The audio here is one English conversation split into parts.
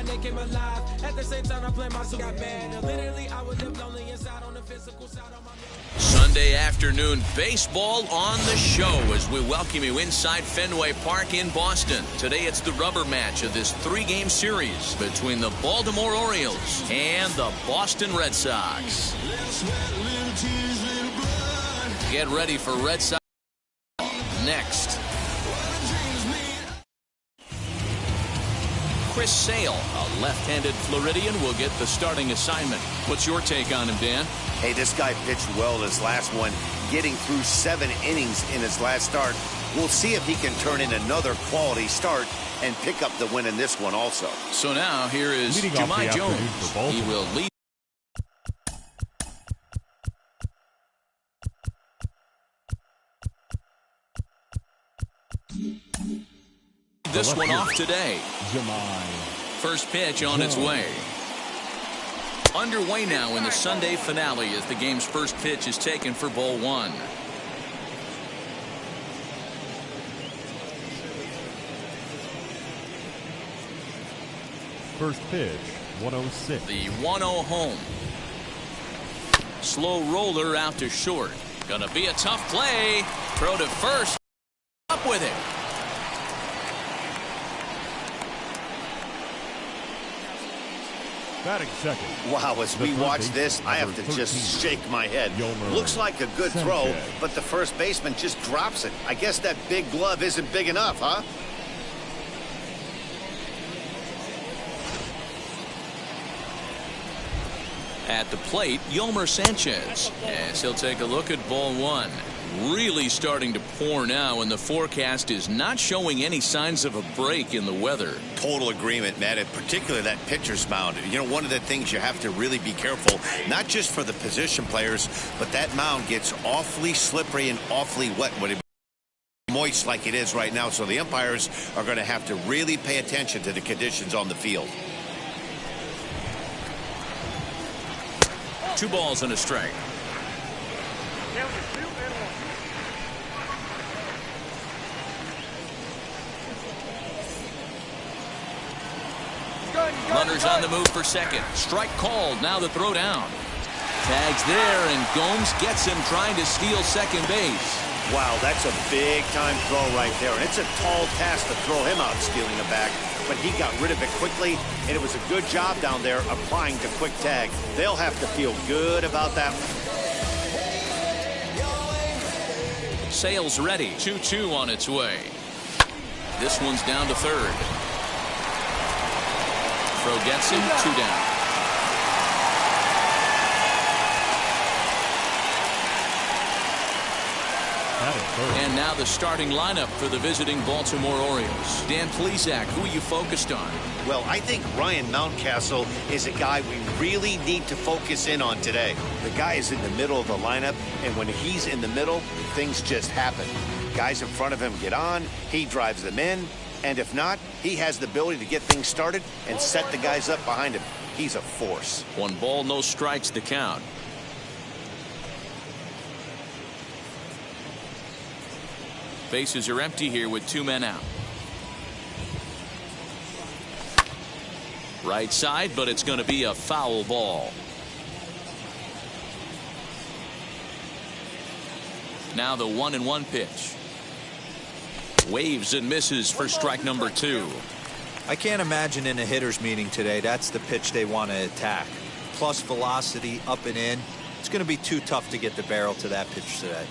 my neck came alive. At the same time, I play my got bad. Literally, I was lived only inside on the physical side of my Sunday afternoon baseball on the show as we welcome you inside Fenway Park in Boston. Today it's the rubber match of this three-game series between the Baltimore Orioles and the Boston Red Sox. Get ready for Red Sox next. Chris Sale, a left-handed Floridian, will get the starting assignment. What's your take on him, Dan? Hey, this guy pitched well in his last one, getting through 7 innings in his last start. We'll see if he can turn in another quality start and pick up the win in this one also. So now here is Jahmai Jones. He will lead. This one off today. First pitch on its way. Underway now in the Sunday finale as the game's first pitch is taken for ball one. First pitch, 106. The 1-0 home. Slow roller out to short. Gonna be a tough play. Throw to first. Up with it. Batting second. Wow, as we watch this, I have to just shake my head. Looks like a good throw, but the first baseman just drops it. I guess that big glove isn't big enough, huh? At the plate, Yolmer Sanchez, as he'll take a look at ball one. Really starting to pour now, and the forecast is not showing any signs of a break in the weather. Total agreement, man, and particularly that pitcher's mound. You know, one of the things you have to really be careful, not just for the position players, but that mound gets awfully slippery and awfully wet when it moist like it is right now, so the umpires are going to have to really pay attention to the conditions on the field. 2 balls and a strike. Runners on the move for second. Strike called. Now the throw down. Tags there, and Gomes gets him trying to steal second base. Wow, that's a big-time throw right there, and it's a tall task to throw him out stealing a bag, but he got rid of it quickly, and it was a good job down there applying to quick tag. They'll have to feel good about that one. Sale's ready. 2-2 on its way. This one's down to third. Throw gets him, 2 down. And now the starting lineup for the visiting Baltimore Orioles. Dan Plesac, who are you focused on? Well, I think Ryan Mountcastle is a guy we really need to focus in on today. The guy is in the middle of the lineup, and when he's in the middle, things just happen. Guys in front of him get on, he drives them in, and if not, he has the ability to get things started and set the guys up behind him. He's a force. 1 ball, no strikes the count. Bases are empty here with 2 men out. Right side, but it's going to be a foul ball. Now the 1-1 pitch. Waves and misses for strike number 2. I can't imagine in a hitter's meeting today that's the pitch they want to attack. Plus velocity up and in. It's going to be too tough to get the barrel to that pitch today.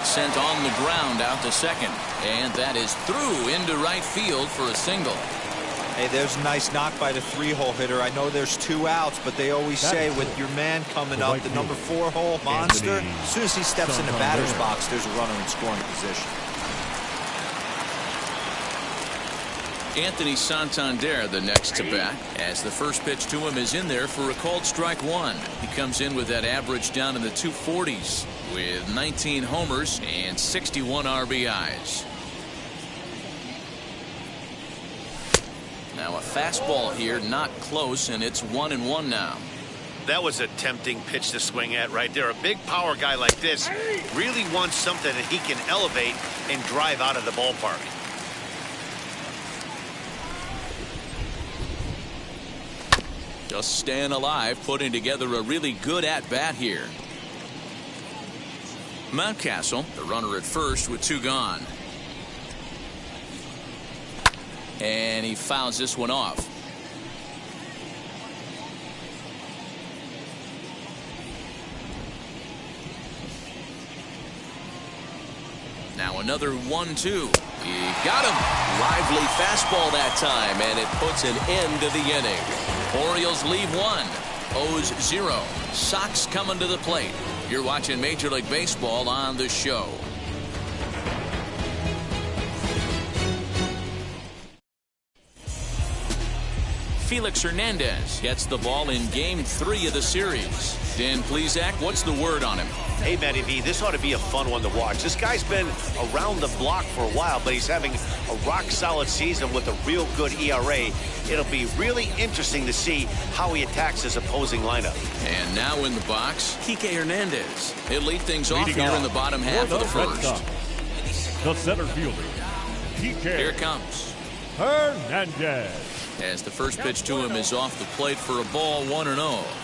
Sent on the ground out to second, and that is through into right field for a single. Hey, there's a nice knock by the 3-hole hitter. I know there's 2 outs, but they always say with your man coming up, the number 4-hole monster, as soon as he steps in the batter's box, there's a runner in scoring position. Anthony Santander the next to bat, as the first pitch to him is in there for a called strike 1. He comes in with that average down in the 240s with 19 homers and 61 RBIs. Now a fastball here, not close, and it's 1-1 now. That was a tempting pitch to swing at right there. A big power guy like this really wants something that he can elevate and drive out of the ballpark. Just staying alive, putting together a really good at-bat here. Mountcastle, the runner at first with 2 gone. And he fouls this one off. Now another 1-2. He got him. Lively fastball that time, and it puts an end to the inning. Orioles leave 1. O's 0. Sox coming to the plate. You're watching Major League Baseball on The Show. Felix Hernandez gets the ball in Game 3 of the series. Dan Plesac, what's the word on him? Hey, Matty V, this ought to be a fun one to watch. This guy's been around the block for a while, but he's having a rock-solid season with a real good ERA. It'll be really interesting to see how he attacks his opposing lineup. And now in the box, Kike Hernandez. He'll lead things off here in the bottom half of the first. The center fielder, Kike. Here it comes. Hernandez. As the first pitch to him is off the plate for a ball, 1-0.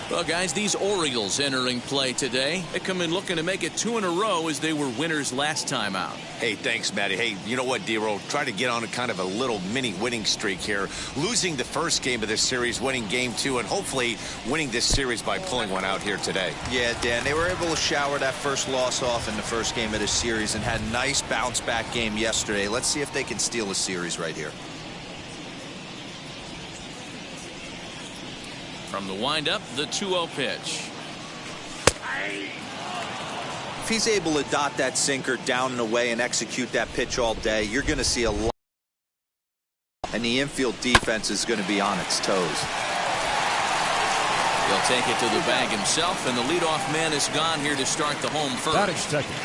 Well, guys, these Orioles entering play today. They come in looking to make it 2 in a row as they were winners last time out. Hey, thanks, Matty. Hey, you know what, D-Roll? Try to get on a kind of a little mini winning streak here. Losing the first game of this series, winning Game 2, and hopefully winning this series by pulling one out here today. Yeah, Dan, they were able to shower that first loss off in the first game of this series and had a nice bounce-back game yesterday. Let's see if they can steal a series right here. From the windup, the 2-0 pitch. If he's able to dot that sinker down and away and execute that pitch all day, you're going to see a lot. And the infield defense is going to be on its toes. He'll take it to the bag himself, and the leadoff man is gone here to start the home first. Batting second.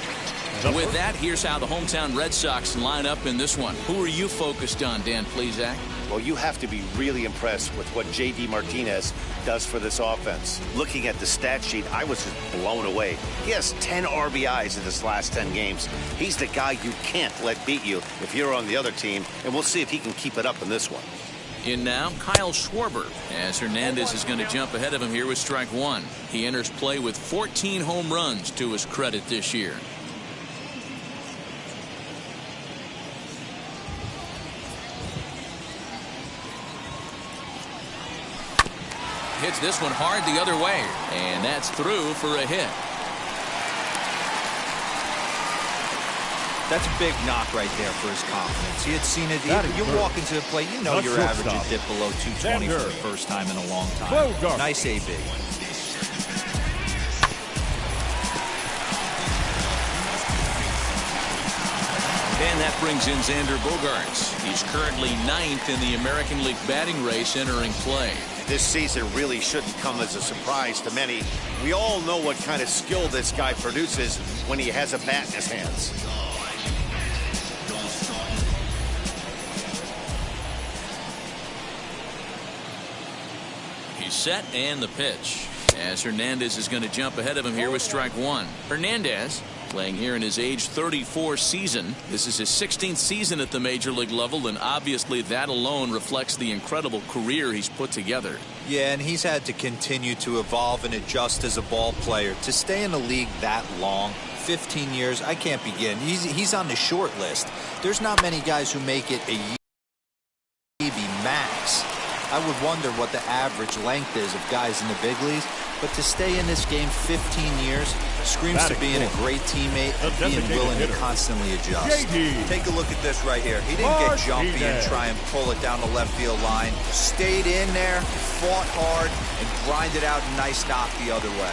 With that, here's how the hometown Red Sox line up in this one. Who are you focused on, Dan Plesac? Well, you have to be really impressed with what J.D. Martinez does for this offense. Looking at the stat sheet, I was just blown away. He has 10 RBIs in his last 10 games. He's the guy you can't let beat you if you're on the other team, and we'll see if he can keep it up in this one. In now, Kyle Schwarber, as Hernandez is going to jump ahead of him here with strike 1. He enters play with 14 home runs to his credit this year. Hits this one hard the other way, and that's through for a hit. That's a big knock right there for his confidence. He had seen it. You walk into the plate, you know your average would dip below 220 for the first time in a long time. Nice AB. And that brings in Xander Bogaerts. He's currently 9th in the American League batting race entering play. This season really shouldn't come as a surprise to many. We all know what kind of skill this guy produces when he has a bat in his hands. He's set, and the pitch. As Hernandez is going to jump ahead of him here with strike 1. Hernandez playing here in his age 34 season. This is his 16th season at the major league level, and obviously that alone reflects the incredible career he's put together. Yeah, and he's had to continue to evolve and adjust as a ball player. To stay in the league that long, 15 years, I can't begin. He's on the short list. There's not many guys who make it a year, maybe max. I would wonder what the average length is of guys in the big leagues, but to stay in this game 15 years screams to being a great teammate and being willing to constantly adjust. Take a look at this right here. He didn't get jumpy and try and pull it down the left field line. Stayed in there, fought hard, and grinded out a nice knock the other way.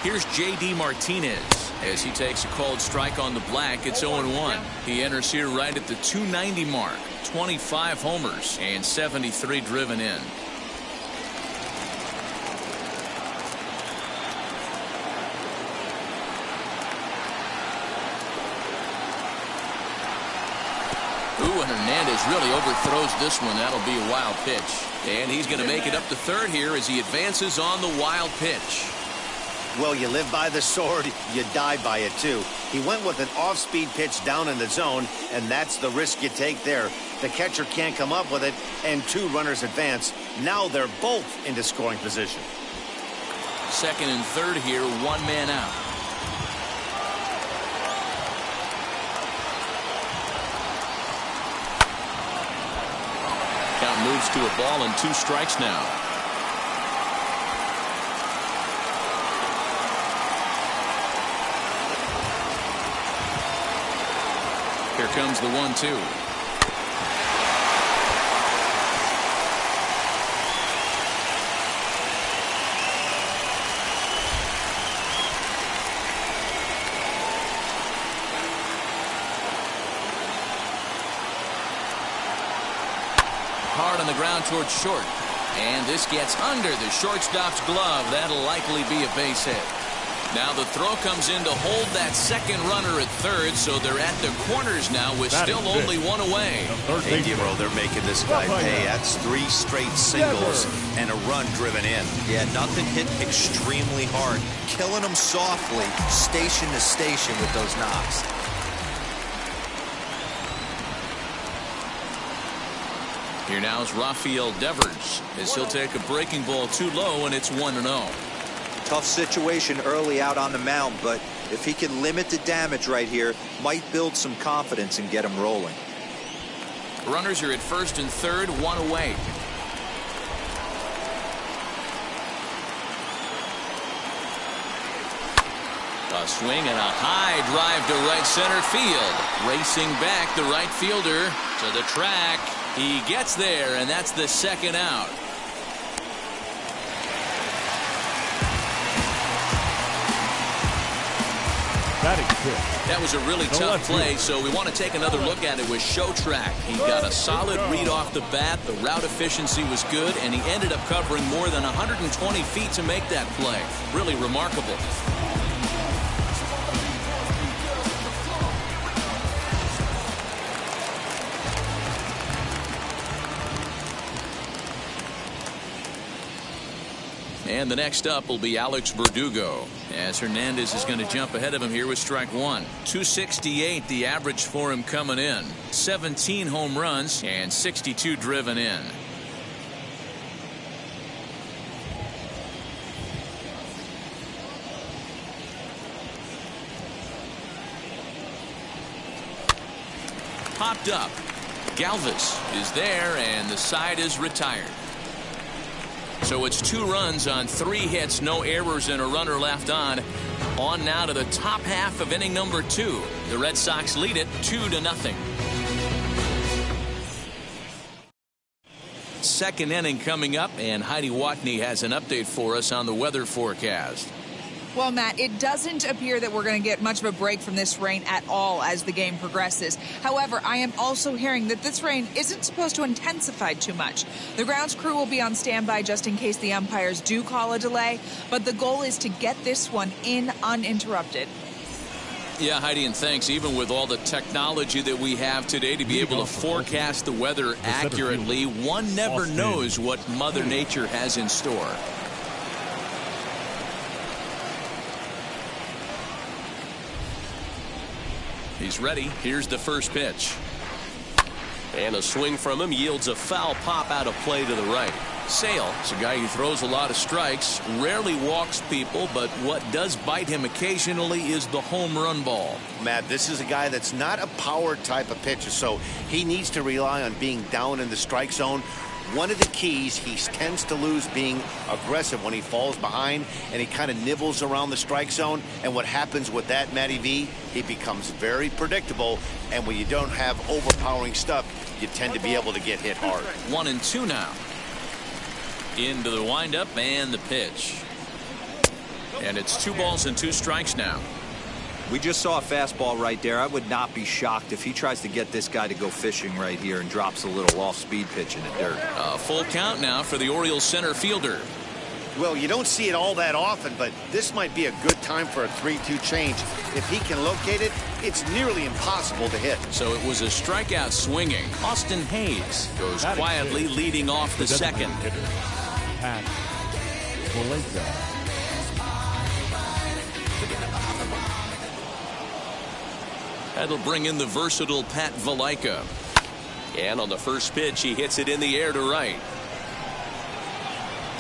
Here's J.D. Martinez. As he takes a called strike on the black, it's 0-1. He enters here right at the 290 mark. 25 homers and 73 driven in. Ooh, and Hernandez really overthrows this one. That'll be a wild pitch. And he's going to make it up to third here as he advances on the wild pitch. Well, you live by the sword, you die by it too. He went with an off-speed pitch down in the zone, and that's the risk you take there. The catcher can't come up with it, and 2 runners advance. Now they're both into scoring position. Second and third here, 1 man out. Count moves to a ball and 2 strikes now. Here comes the 1-2. Hard on the ground towards short. And this gets under the shortstop's glove. That'll likely be a base hit. Now the throw comes in to hold that second runner at third, so they're at the corners now with still only 1 away. Hey, Dero, they're making this guy pay. That's 3 straight singles and a run driven in. Yeah, nothing hit extremely hard. Killing them softly, station to station with those knocks. Here now is Rafael Devers as he'll take a breaking ball too low, and it's 1-0. Tough situation early out on the mound, but if he can limit the damage right here, might build some confidence and get him rolling. Runners are at first and third, 1 away. A swing and a high drive to right center field. Racing back the right fielder to the track. He gets there, and that's the second out. That was a really tough play, so we want to take another look at it with Show Track. He got a solid read off the bat. The route efficiency was good, and he ended up covering more than 120 feet to make that play. Really remarkable. And the next up will be Alex Verdugo, as Hernandez is going to jump ahead of him here with strike 1. 268 the average for him coming in. 17 home runs and 62 driven in. Popped up. Galvis is there, and the side is retired. So it's 2 runs on 3 hits, no errors, and a runner left on. On now to the top half of inning number 2. The Red Sox lead it 2-0. Second inning coming up, and Heidi Watney has an update for us on the weather forecast. Well, Matt, it doesn't appear that we're going to get much of a break from this rain at all as the game progresses. However, I am also hearing that this rain isn't supposed to intensify too much. The grounds crew will be on standby just in case the umpires do call a delay, but the goal is to get this one in uninterrupted. Yeah, Heidi, and thanks. Even with all the technology that we have today to be able to forecast the weather accurately, one never knows what Mother Nature has in store. He's ready. Here's the first pitch. And a swing from him yields a foul pop out of play to the right. Sale is a guy who throws a lot of strikes, rarely walks people, but what does bite him occasionally is the home run ball. Matt, this is a guy that's not a power type of pitcher, so he needs to rely on being down in the strike zone. One of the keys, he tends to lose being aggressive when he falls behind and he kind of nibbles around the strike zone. And what happens with that, Matty V, he becomes very predictable. And when you don't have overpowering stuff, you tend to be able to get hit hard. 1-2 now. Into the windup and the pitch. And it's 2 balls and 2 strikes now. We just saw a fastball right there. I would not be shocked if he tries to get this guy to go fishing right here and drops a little off-speed pitch in the dirt. A full count now for the Orioles center fielder. Well, you don't see it all that often, but this might be a good time for a 3-2 change. If he can locate it, it's nearly impossible to hit. So it was a strikeout swinging. Austin Hayes goes quietly leading off the second. That'll bring in the versatile Pat Valaika. And on the first pitch, he hits it in the air to right.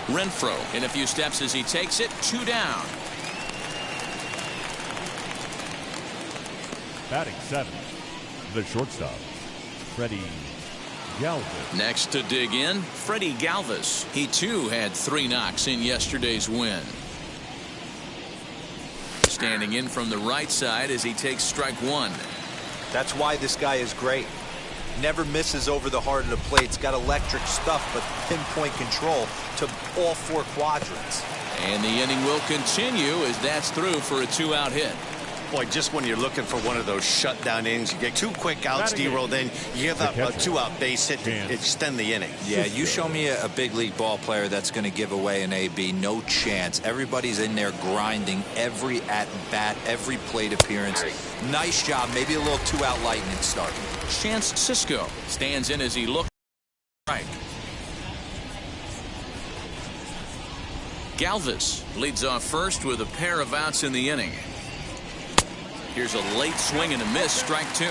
Renfroe in a few steps as he takes it. 2 down. Batting 7th, the shortstop, Freddie Galvis. Next to dig in, Freddie Galvis. He too had 3 knocks in yesterday's win. Standing in from the right side as he takes strike 1. That's why this guy is great. Never misses over the heart of the plate. It's got electric stuff, but pinpoint control to all 4 quadrants. And the inning will continue as that's through for a 2-out hit. Boy, just when you're looking for one of those shutdown innings, you get 2 quick outs, D-roll, then you give up a 2-out base hit to extend the inning. Yeah, you show me a big league ball player that's going to give away an AB. No chance. Everybody's in there grinding every at-bat, every plate appearance. Nice job. Maybe a little 2-out lightning start. Chance Cisco stands in as he looks right. Galvis leads off first with a pair of outs in the inning. Here's a late swing and a miss, strike 2.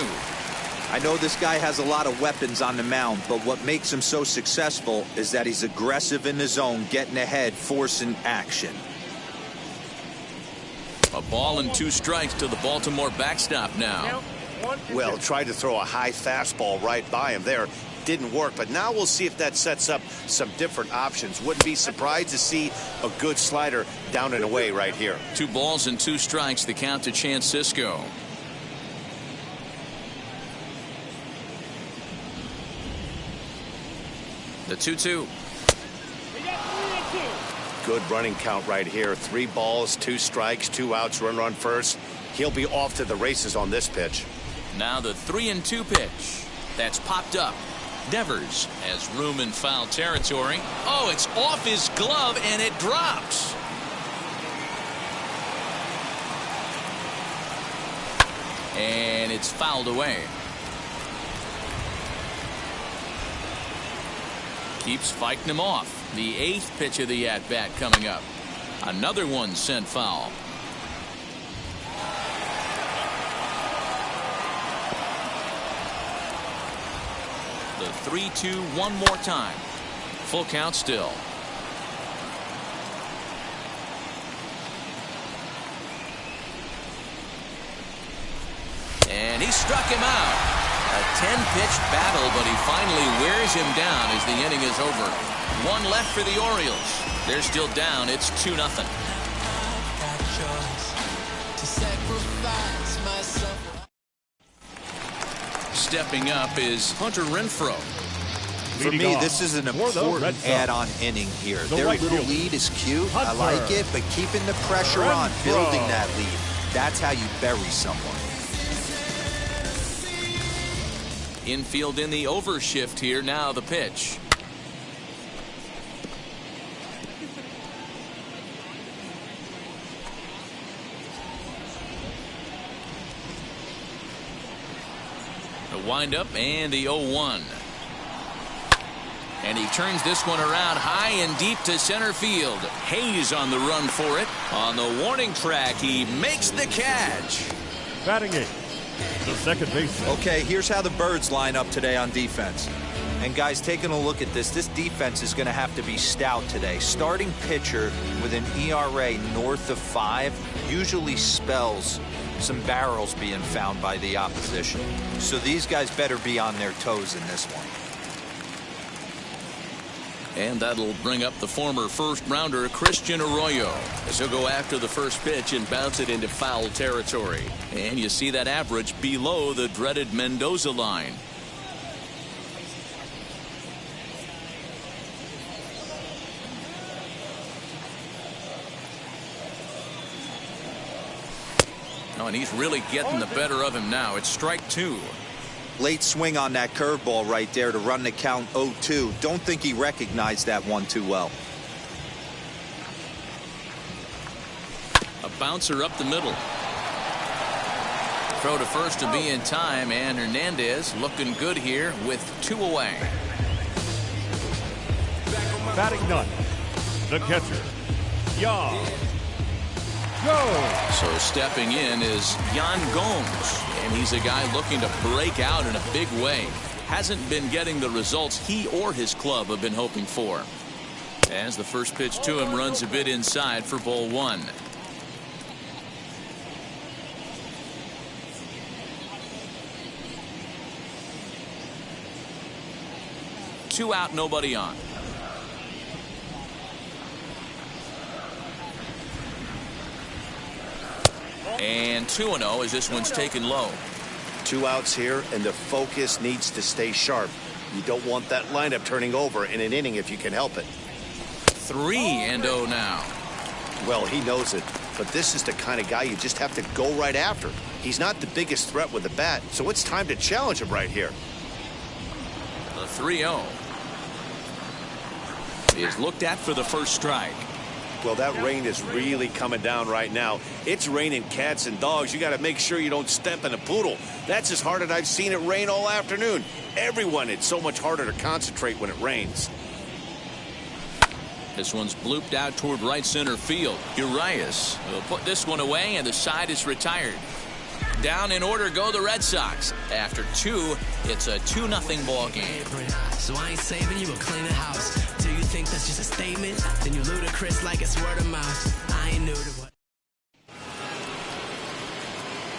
I know this guy has a lot of weapons on the mound, but what makes him so successful is that he's aggressive in the zone, getting ahead, forcing action. A ball and 2 strikes to the Baltimore backstop now. Well, tried to throw a high fastball right by him there. Didn't work, but now we'll see if that sets up some different options. Wouldn't be surprised to see a good slider down and away right here. 2 balls and 2 strikes, the count to Chance Cisco. The 2-2. Good running count right here. 3 balls, 2 strikes, 2 outs, run on first. He'll be off to the races on this pitch. Now the 3-2 pitch. That's popped up. Devers has room in foul territory. Oh, it's off his glove and it drops. And it's fouled away. Keeps fighting him off. The 8th pitch of the at-bat coming up. Another one sent foul. The 3-2 one more time. Full count still. And he struck him out. A 10-pitch battle, but he finally wears him down as the inning is over. 1 left for the Orioles. They're still down. It's 2-0. Stepping up is Hunter Renfroe. For me, this is an important add-on inning here. Their little lead is cute. I like it, but keeping the pressure on, building that lead, that's how you bury someone. Infield in the overshift here. Now the pitch. The windup and the 0-1. And he turns this one around high and deep to center field. Hayes on the run for it. On the warning track, he makes the catch. Batting 8th, the second baseman. Okay, here's how the Birds line up today on defense. And guys, taking a look at this defense is going to have to be stout today. Starting pitcher with an ERA north of 5 usually spells some barrels being found by the opposition. So these guys better be on their toes in this one. And that'll bring up the former first-rounder Christian Arroyo as he'll go after the first pitch and bounce it into foul territory. And you see that average below the dreaded Mendoza line. Oh, and he's really getting the better of him now. It's strike 2. Late swing on that curveball right there to run the count 0-2. Don't think he recognized that one too well. A bouncer up the middle. Throw to first to be in time, and Hernandez looking good here with 2 away. Batting 9th, the catcher, Yan Gomes. So stepping in is Yan Gomes. And he's a guy looking to break out in a big way. Hasn't been getting the results he or his club have been hoping for. As the first pitch to him runs a bit inside for ball one. Two out, nobody on. And 2-0 as this one's taken low. 2 outs here, and the focus needs to stay sharp. You don't want that lineup turning over in an inning if you can help it. 3-0 now. Well, he knows it, but this is the kind of guy you just have to go right after. He's not the biggest threat with the bat, so it's time to challenge him right here. The 3-0 is looked at for the first strike. Well, that rain is really coming down right now. It's raining cats and dogs. You got to make sure you don't step in a poodle. That's as hard as I've seen it rain all afternoon. Everyone, it's so much harder to concentrate when it rains. This one's blooped out toward right center field. Urias will put this one away, and the side is retired. Down in order go the Red Sox. After 2, it's a 2-0 ball game. So I ain't saving you or clean the house. Do you think that's just a statement? Then you ludicrous like it's word of mouth. I ain't new to what.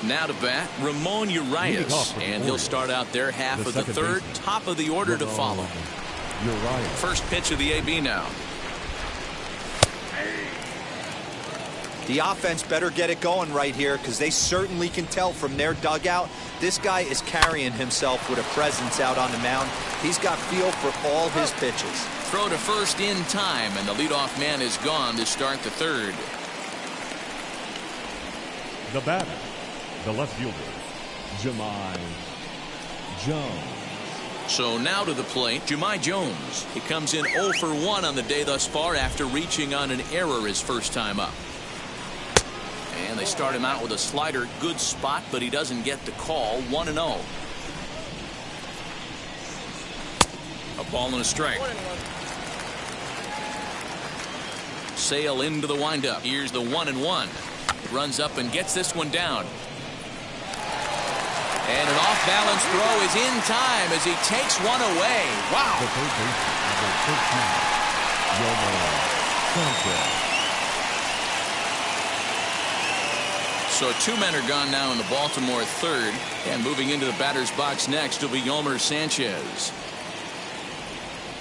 Now to bat, Ramon Urias, and he'll start out their half of the third, top of the order to follow. First pitch of the AB now. The offense better get it going right here, because they certainly can tell from their dugout this guy is carrying himself with a presence out on the mound. He's got feel for all his pitches. Throw to first in time, and the leadoff man is gone to start the third. The batter, the left fielder, Jahmai Jones. So now to the plate, Jahmai Jones. He comes in 0 for 1 on the day thus far after reaching on an error his first time up. And they start him out with a slider. Good spot, but he doesn't get the call. 1-0. A ball and a strike. Sale into the windup. Here's the 1-1. Runs up and gets this one down. And an off-balance throw is in time as he takes one away. Wow. The third baseman, So 2 men are gone now in the Baltimore third. And moving into the batter's box next will be Yolmer Sanchez.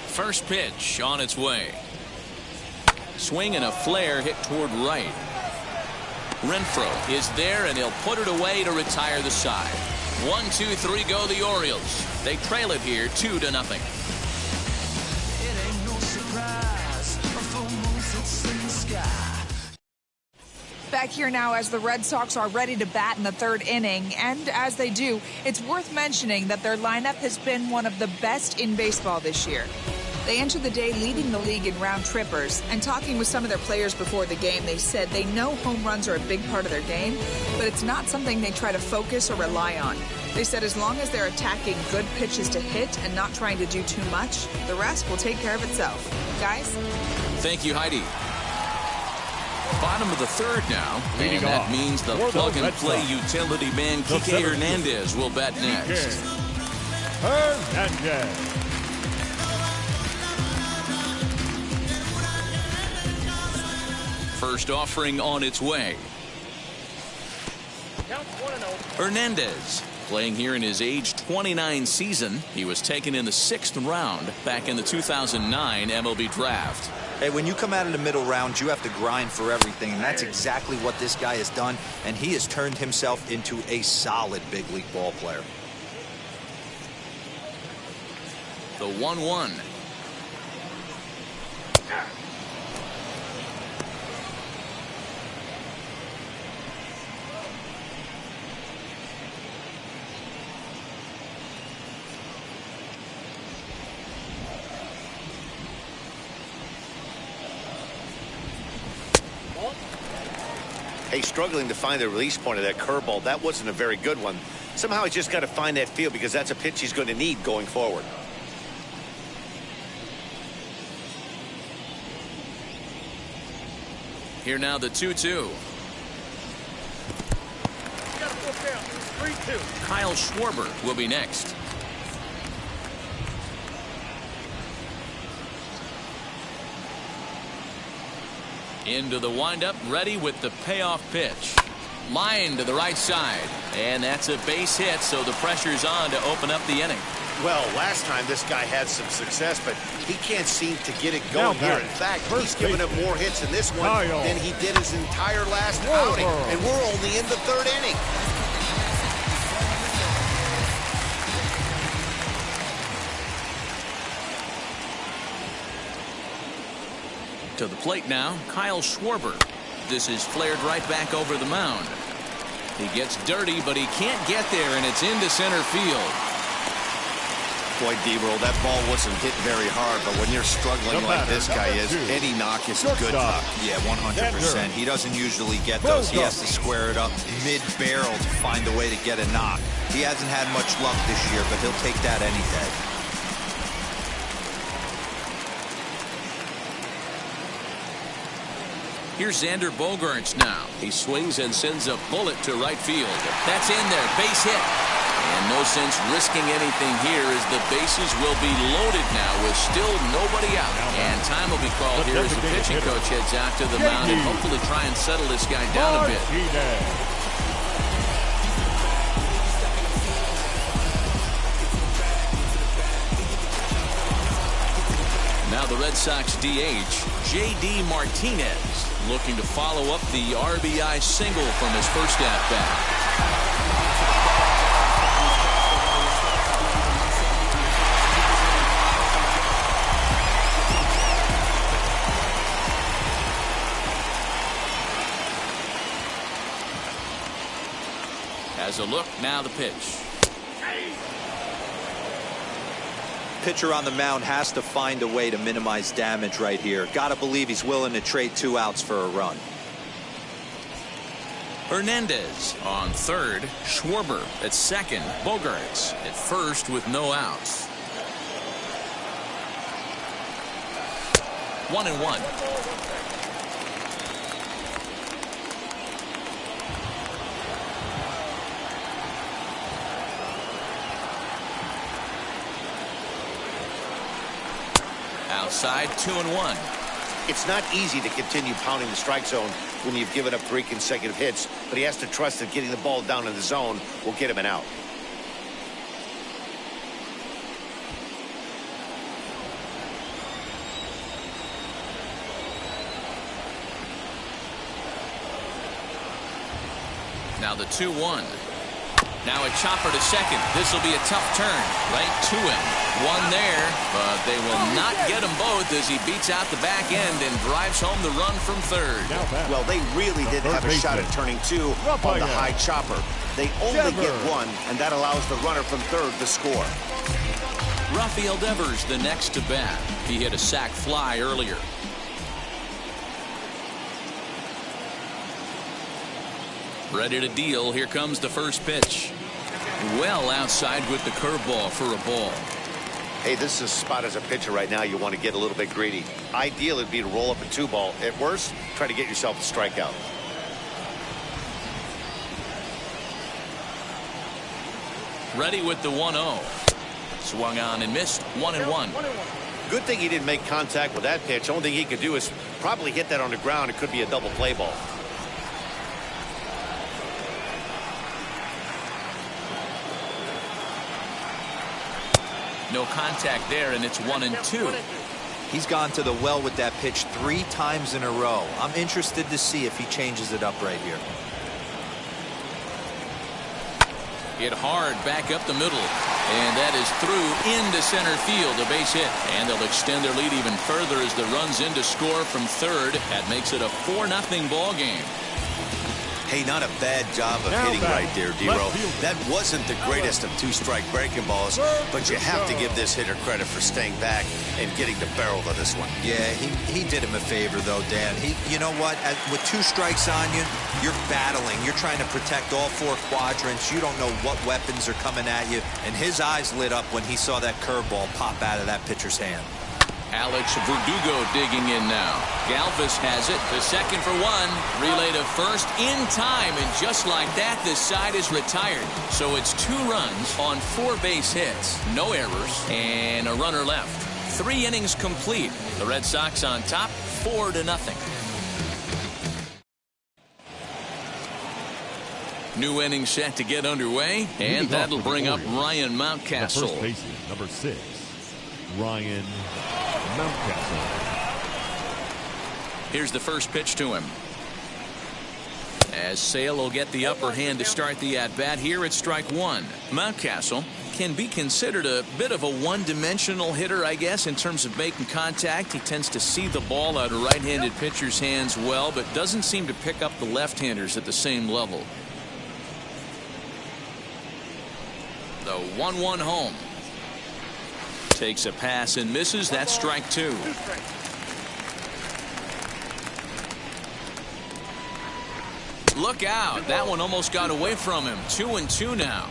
First pitch on its way. Swing and a flare hit toward right. Renfroe is there, and he'll put it away to retire the side. 1, 2, 3 go the Orioles. They trail it here 2-0. Back here now as the Red Sox are ready to bat in the third inning, and as they do, it's worth mentioning that their lineup has been one of the best in baseball this year. They enter the day leading the league in round trippers, and talking with some of their players before the game, they said they know home runs are a big part of their game, but it's not something they try to focus or rely on. They said as long as they're attacking good pitches to hit and not trying to do too much, the rest will take care of itself. Guys? Thank you, Heidi. Bottom of the third now, Leading and that off means the for the plug-and-play Red Sox, utility man the Kike Hernandez will bat next. Hernandez. First offering on its way. Hernandez playing here in his age 29 season. He was taken in the 6th round back in the 2009 MLB draft. Hey, when you come out of the middle round, you have to grind for everything, and that's exactly what this guy has done, and he has turned himself into a solid big league ball player. The 1-1. Hey, struggling to find the release point of that curveball. That wasn't a very good one. Somehow he's just got to find that feel, because that's a pitch he's going to need going forward. Here now the 2-2. Kyle Schwarber will be next. Into the windup, ready with the payoff pitch. Line to the right side. And that's a base hit, so the pressure's on to open up the inning. Well, last time this guy had some success, but he can't seem to get it going here. In fact, he's given up more hits in this one than he did his entire last outing. And we're only in the third inning. To the plate now, Kyle Schwarber. This is flared right back over the mound. He gets dirty, but he can't get there, and it's into center field. Boy, D-Roll, that ball wasn't hit very hard, but when you're struggling like this guy is, any knock is a good knock. Yeah, 100%. He doesn't usually get those. He has to square it up mid-barrel to find a way to get a knock. He hasn't had much luck this year, but he'll take that any day. Here's Xander Bogaerts now. He swings and sends a bullet to right field. That's in there. Base hit. And no sense risking anything here as the bases will be loaded now with still nobody out. And time will be called here as the pitching coach heads out to the mound and hopefully try and settle this guy down a bit. Now the Red Sox DH, J.D. Martinez, looking to follow up the RBI single from his first at-bat. As a look, now the pitch. Pitcher on the mound has to find a way to minimize damage right here. Gotta believe he's willing to trade 2 outs for a run. Hernandez on third, Schwarber at second, Bogaerts at first with no outs. 1-1. Outside, 2-1. It's not easy to continue pounding the strike zone when you've given up 3 consecutive hits, but he has to trust that getting the ball down in the zone will get him an out. Now the 2-1. Now a chopper to second. This will be a tough turn. Right to him. One there, but they will not get him both as he beats out the back end and drives home the run from third. Well, they really did have a shot at turning 2 on the high chopper. They only get 1, and that allows the runner from third to score. Rafael Devers the next to bat. He hit a sac fly earlier. Ready to deal. Here comes the first pitch. Well outside with the curveball for a ball. Hey, this is a spot as a pitcher right now you want to get a little bit greedy. Ideal would be to roll up a 2-ball. At worst, try to get yourself a strikeout. Ready with the 1-0. Swung on and missed. 1-1. Good thing he didn't make contact with that pitch. Only thing he could do is probably hit that on the ground. It could be a double play ball. No contact there, and it's 1-2. He's gone to the well with that pitch 3 times in a row. I'm interested to see if he changes it up right here. Hit hard back up the middle, and that is through into center field, a base hit, and they'll extend their lead even further as the runs in to score from third. That makes it a 4-0 ball game. Hey, not a bad job of hitting right there, D-Row. That wasn't the greatest of 2-strike breaking balls, but you have to give this hitter credit for staying back and getting the barrel of this one. Yeah, he did him a favor, though, Dan. You know what? With 2 strikes on you, you're battling. You're trying to protect all 4 quadrants. You don't know what weapons are coming at you. And his eyes lit up when he saw that curveball pop out of that pitcher's hand. Alex Verdugo digging in now. Galvis has it to second for one. Relay to first in time, and just like that, this side is retired. So it's 2 runs on 4 base hits, no errors, and a runner left. 3 innings complete. The Red Sox on top, 4-0. New inning set to get underway, and that'll bring up Ryan Mountcastle. The first baseman, number 6, Ryan Mountcastle. Here's the first pitch to him. As Sale will get the upper hand to start the at-bat here at strike 1. Mountcastle can be considered a bit of a one-dimensional hitter, I guess, in terms of making contact. He tends to see the ball out of right-handed pitchers' hands well, but doesn't seem to pick up the left-handers at the same level. The 1-1 home. Takes a pass and misses. That's strike 2. Look out. That one almost got away from him. 2-2 now.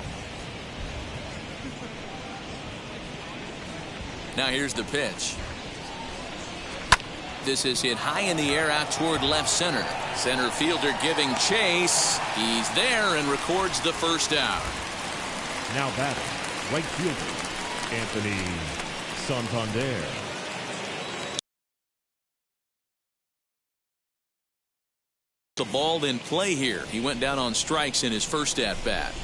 Now here's the pitch. This is hit high in the air out toward left center. Center fielder giving chase. He's there and records the first out. Now batting, right fielder, Anthony Santander. The ball in play here. He went down on strikes in his first at-bat.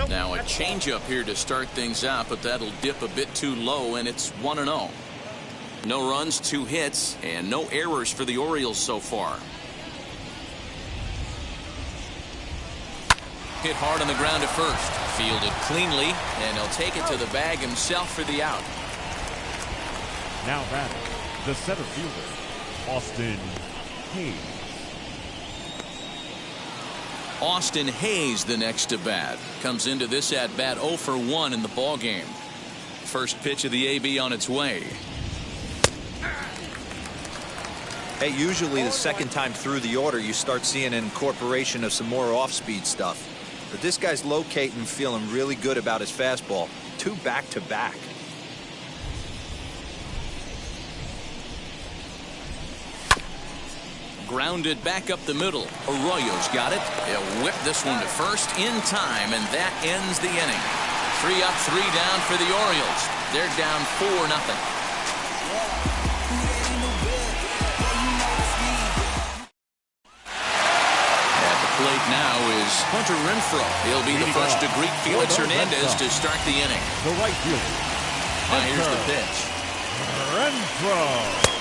Now a changeup here to start things out, but that'll dip a bit too low, and it's 1-0. No runs, 2 hits, and no errors for the Orioles so far. Hit hard on the ground at first. Fielded cleanly, and he'll take it to the bag himself for the out. Now batting, the center fielder, Austin Hayes. Austin Hayes, the next to bat, comes into this at bat 0 for 1 in the ball game. First pitch of the AB on its way. Hey, usually the second time through the order you start seeing an incorporation of some more off-speed stuff. But this guy's locating, feeling really good about his fastball. 2 back-to-back. Grounded back up the middle. Arroyo's got it. He'll whip this one to first in time, and that ends the inning. 3 up, 3 down for the Orioles. They're down 4-0. At the plate now is Hunter Renfroe. He'll be the first to greet Felix Hernandez to start the inning. The right fielder. Here's the pitch. Renfroe.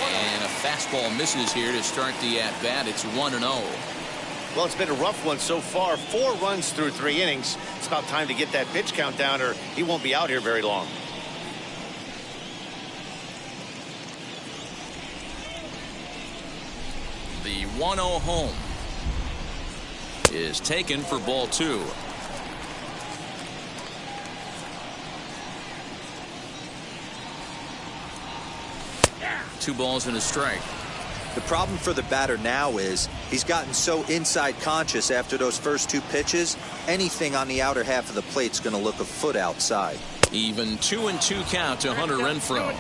And a fastball misses here to start the at-bat. It's 1-0. Well, it's been a rough one so far. 4 runs through 3 innings. It's about time to get that pitch count down, or he won't be out here very long. The 1-0 home is taken for ball 2. Two balls and a strike. The problem for the batter now is he's gotten so inside conscious after those first 2 pitches, anything on the outer half of the plate's going to look a foot outside. Even 2-2 count to Hunter Renfroe.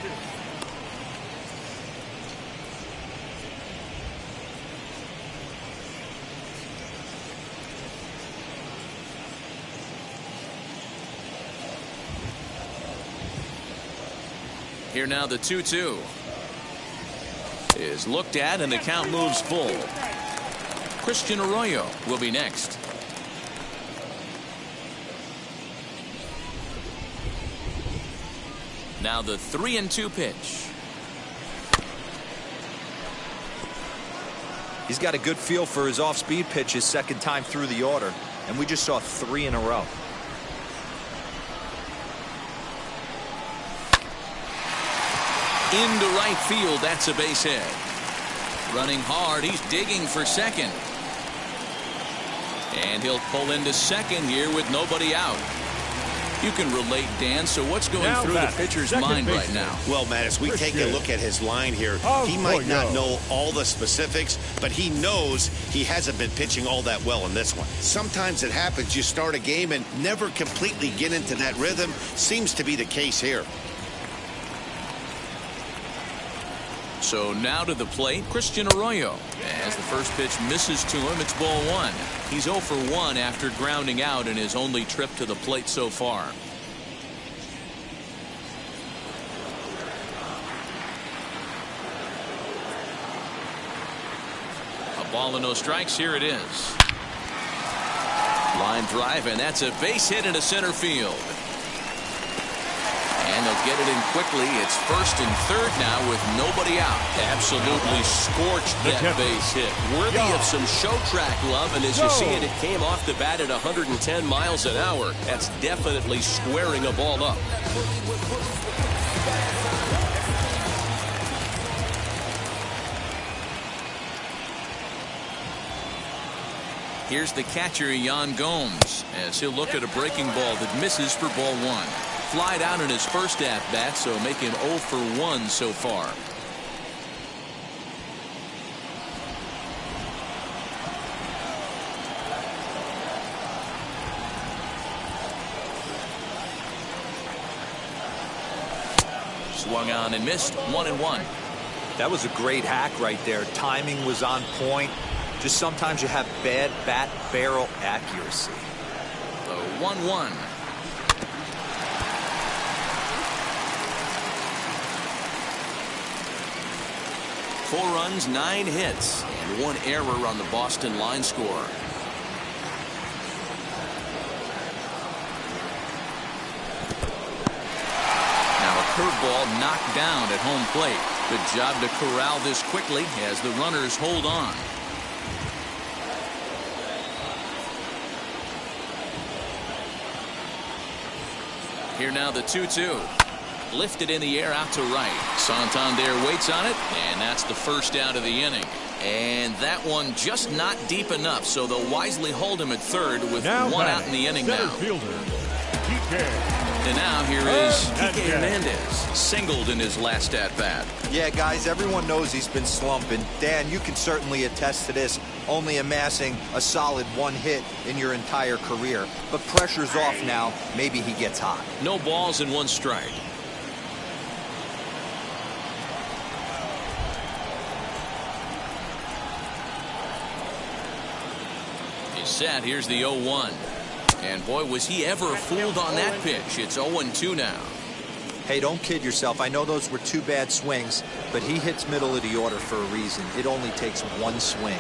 Here now the 2-2 is looked at, and the count moves full. Christian Arroyo will be next. Now the 3-2 pitch. He's got a good feel for his off-speed pitches second time through the order, and we just saw 3 in a row. Into right field, that's a base hit. Running hard, he's digging for second. And he'll pull into second here with nobody out. You can relate, Dan, so what's going Now through the pitcher's mind right now? Well, Matt, as we take a look at his line here, he might not know all the specifics, but he knows he hasn't been pitching all that well in this one. Sometimes it happens. You start a game and never completely get into that rhythm. Seems to be the case here. So now to the plate, Christian Arroyo. As the first pitch misses to him, it's ball one. He's 0 for 1 after grounding out in his only trip to the plate so far. A ball and no strikes. Here it is. Line drive, and that's a base hit into center field. And they'll get it in quickly. It's first and third now with nobody out. Absolutely scorched that base hit. Worthy of some show track love, and as you see it, it came off the bat at 110 miles an hour. That's definitely squaring a ball up. Here's the catcher, Yan Gomes, as he'll look at a breaking ball that misses for ball one. Flied out in his first at-bat, so make him 0 for 1 so far. Swung on and missed. 1-1. That was a great hack right there. Timing was on point. Just sometimes you have bad bat barrel accuracy. The 1-1. Four runs, 9 hits, and 1 error on the Boston line score. Now a curveball knocked down at home plate. Good job to corral this quickly as the runners hold on. Here now the 2-2. Lifted in the air out to right. Santander waits on it, and that's the first out of the inning. And that one just not deep enough, so they'll wisely hold him at third with one out in the inning now. And now here is Kike Hernandez, singled in his last at-bat. Yeah, guys, everyone knows he's been slumping. Dan, you can certainly attest to this, only amassing a solid 1 hit in your entire career. But pressure's off now. Maybe he gets hot. No balls and 1 strike. He's set. Here's the 0-1. And boy, was he ever fooled on that pitch. It's 0-2 now. Hey, don't kid yourself. I know those were 2 bad swings, but he hits middle of the order for a reason. It only takes 1 swing.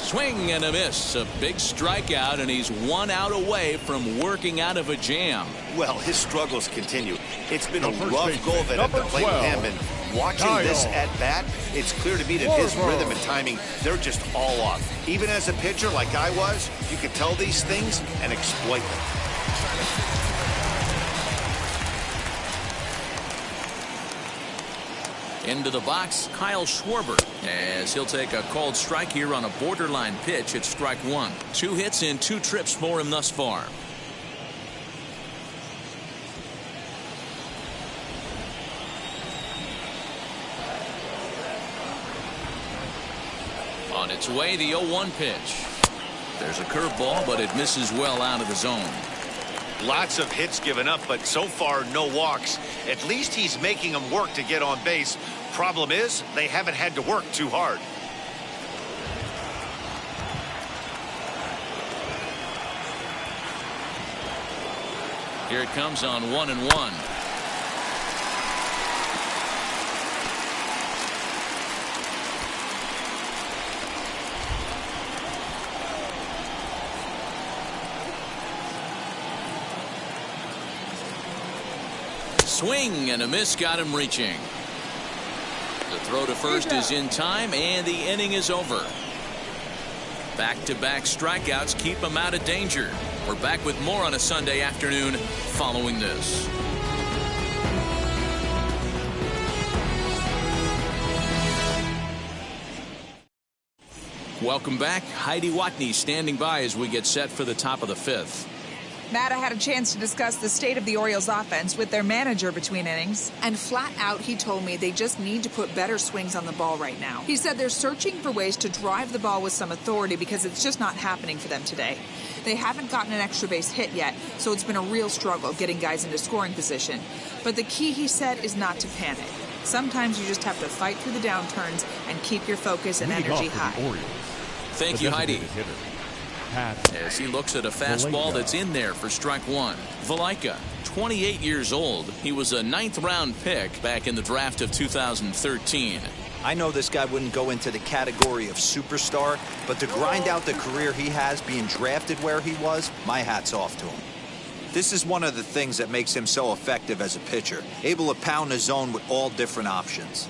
Swing and a miss. A big strikeout, and he's 1 out away from working out of a jam. Well, his struggles continue. It's been a rough go of it at the plate with him, and watching this at bat, it's clear to me that his rhythm and timing, they're just all off. Even as a pitcher like I was, you can tell these things and exploit them. Into the box, Kyle Schwarber, as he'll take a called strike here on a borderline pitch at strike 1. 2 hits and 2 trips for him thus far. On its way, the 0-1 pitch. There's a curveball, but it misses well out of the zone. Lots of hits given up, but so far no walks. At least he's making them work to get on base. Problem is, they haven't had to work too hard. Here it comes on 1-1. Swing and a miss got him reaching. The throw to first is in time, and the inning is over. Back-to-back strikeouts keep him out of danger. We're back with more on a Sunday afternoon following this. Welcome back. Heidi Watney standing by as we get set for the top of the 5th. Matt, I had a chance to discuss the state of the Orioles offense with their manager between innings, and flat out he told me they just need to put better swings on the ball right now. He said they're searching for ways to drive the ball with some authority because it's just not happening for them today. They haven't gotten an extra base hit yet, so it's been a real struggle getting guys into scoring position. But the key, he said, is not to panic. Sometimes you just have to fight through the downturns and keep your focus and energy high. Thank you, Heidi. As he looks at a fastball that's in there for strike one. Valaika, 28 years old. He was a 9th-round pick back in the draft of 2013. I know this guy wouldn't go into the category of superstar, but to grind out the career he has being drafted where he was, my hat's off to him. This is one of the things that makes him so effective as a pitcher, able to pound the zone with all different options.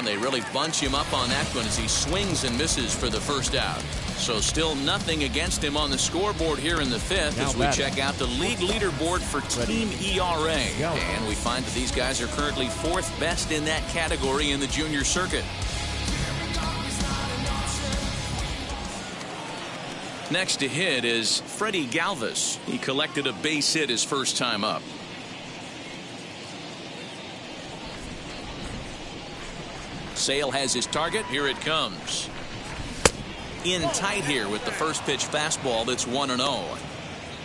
They really bunch him up on that one as he swings and misses for the first out. So still nothing against him on the scoreboard here in the 5th as we check out the league leaderboard for team ERA. And we find that these guys are currently 4th best in that category in the junior circuit. Next to hit is Freddie Galvis. He collected a base hit his first time up. Sale has his target. Here it comes. In tight here with the first pitch fastball that's 1-0.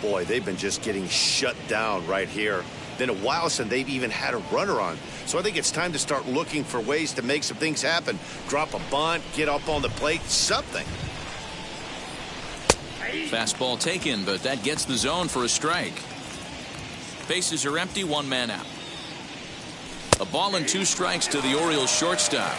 Boy, they've been just getting shut down right here. Been a while since they've even had a runner on. So I think it's time to start looking for ways to make some things happen. Drop a bunt, get up on the plate, something. Fastball taken, but that gets the zone for a strike. Bases are empty, 1 man out. A ball and 2 strikes to the Orioles shortstop.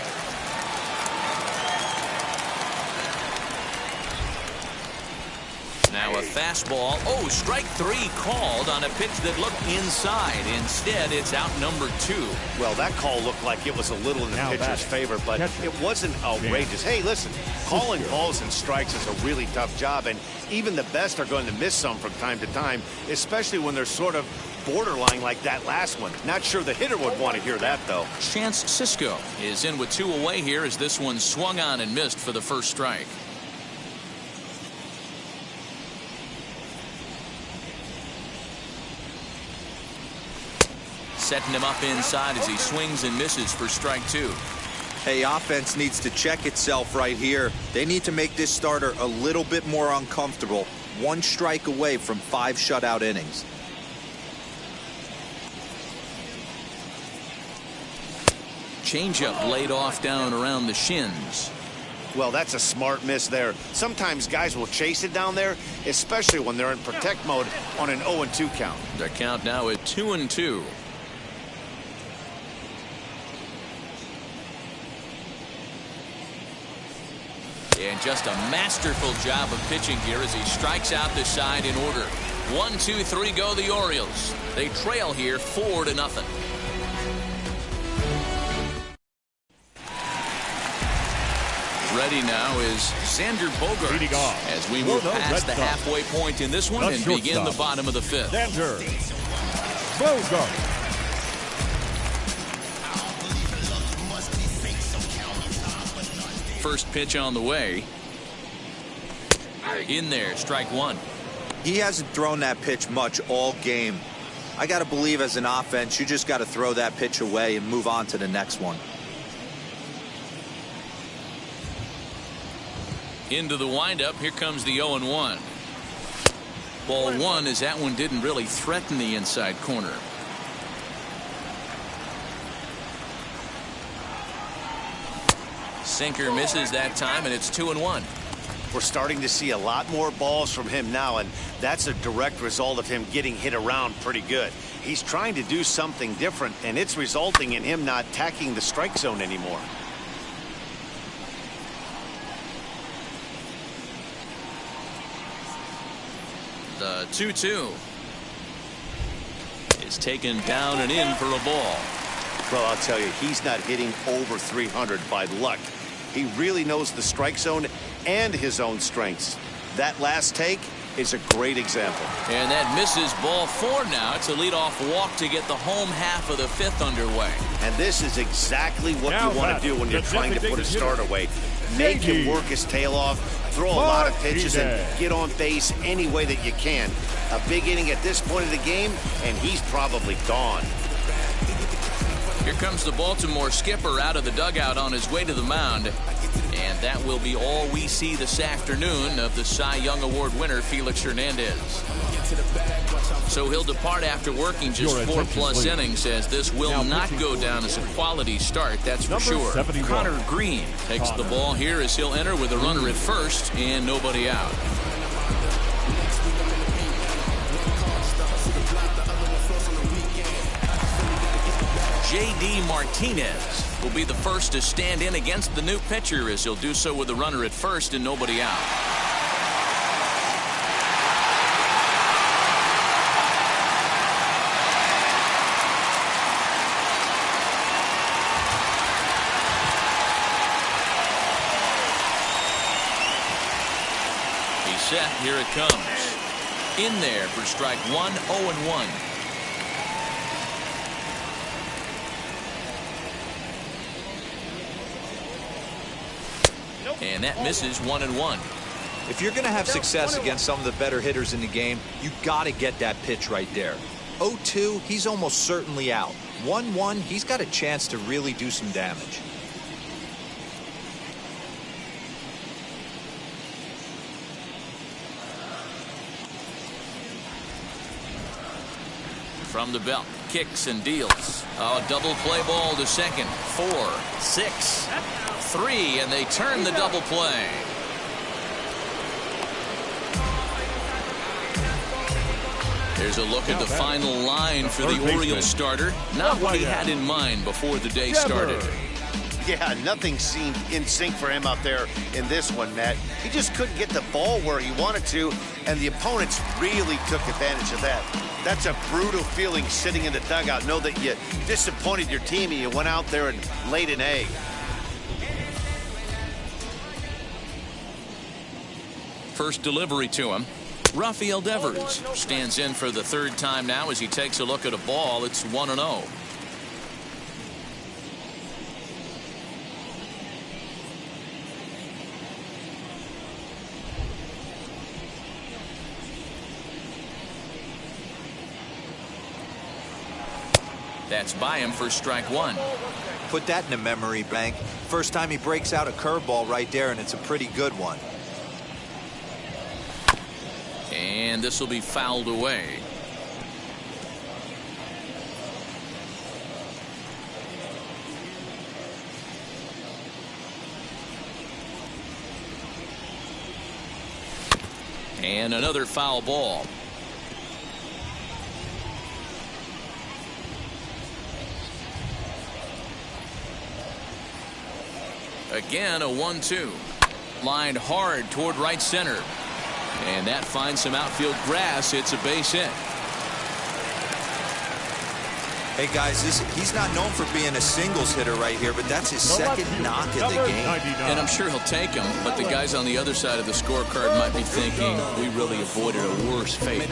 Now a fastball. Oh, strike 3 called on a pitch that looked inside. Instead, it's out number 2. Well, that call looked like it was a little in the pitcher's favor, but it wasn't outrageous. Hey, listen, calling balls and strikes is a really tough job, and even the best are going to miss some from time to time, especially when they're sort of borderline like that last one. Not sure the hitter would want to hear that, though. Chance Cisco is in with 2 away here as this one swung on and missed for the first strike. Setting him up inside as he swings and misses for strike 2. Hey, offense needs to check itself right here. They need to make this starter a little bit more uncomfortable. 1 strike away from 5 shutout innings. Changeup laid off down around the shins. Well, that's a smart miss there. Sometimes guys will chase it down there, especially when they're in protect mode on an 0-2 count. The count now at 2-2. And just a masterful job of pitching here as he strikes out the side in order. 1, 2, 3 go the Orioles. They trail here 4-0. Ready now is Xander Bogaerts as we move past the halfway point in this one and begin the bottom of the 5th. Xander Bogaerts. First pitch on the way. In there, strike 1. He hasn't thrown that pitch much all game. I got to believe as an offense, you just got to throw that pitch away and move on to the next one. Into the windup. Here comes the 0-1. Ball 1 as that one didn't really threaten the inside corner. Sinker misses that time, and it's 2-1. We're starting to see a lot more balls from him now, and that's a direct result of him getting hit around pretty good. He's trying to do something different, and it's resulting in him not attacking the strike zone anymore. The 2-2 is taken down and in for a ball. Well, I'll tell you, he's not hitting over 300 by luck. He really knows the strike zone and his own strengths. That last take is a great example. And that misses ball 4 now. It's a leadoff walk to get the home half of the 5th underway. And this is exactly what you want to do when you're trying to put a start away. Make him work his tail off, throw a lot of pitches, and get on base any way that you can. A big inning at this point of the game, and he's probably gone. Here comes the Baltimore skipper out of the dugout on his way to the mound. And that will be all we see this afternoon of the Cy Young Award winner, Felix Hernandez. So he'll depart after working just 4+ innings, as this will not go down as a quality start, that's for sure. Connor Green takes the ball here as he'll enter with a runner at first and nobody out. J.D. Martinez will be the first to stand in against the new pitcher, as he'll do so with a runner at first and nobody out. He's set. Here it comes. In there for strike one, 0-1. And that misses 1-1. If you're going to have success against some of the better hitters in the game, you got to get that pitch right there. 0-2, he's almost certainly out. 1-1, he's got a chance to really do some damage. From the belt, kicks and deals. Oh, double play ball to second. 4, 6, 3, and they turn the double play. There's a look at the final line for the Orioles starter. Not what he had in mind before the day started. Yeah, nothing seemed in sync for him out there in this one, Matt. He just couldn't get the ball where he wanted to, and the opponents really took advantage of that. That's a brutal feeling sitting in the dugout. Know that you disappointed your team and you went out there and laid an egg. First delivery to him. Rafael Devers stands in for the third time now as he takes a look at a ball. It's 1-0. That's by him for strike one. Put that in a memory bank. First time he breaks out a curveball right there, and it's a pretty good one. And this will be fouled away. And another foul ball. Again, a 1-2. Lined hard toward right center. And that finds some outfield grass. It's a base hit. Hey, guys, he's not known for being a singles hitter right here, but that's his second knock of the game. And I'm sure he'll take him, but the guys on the other side of the scorecard might be thinking, we really avoided a worse fate.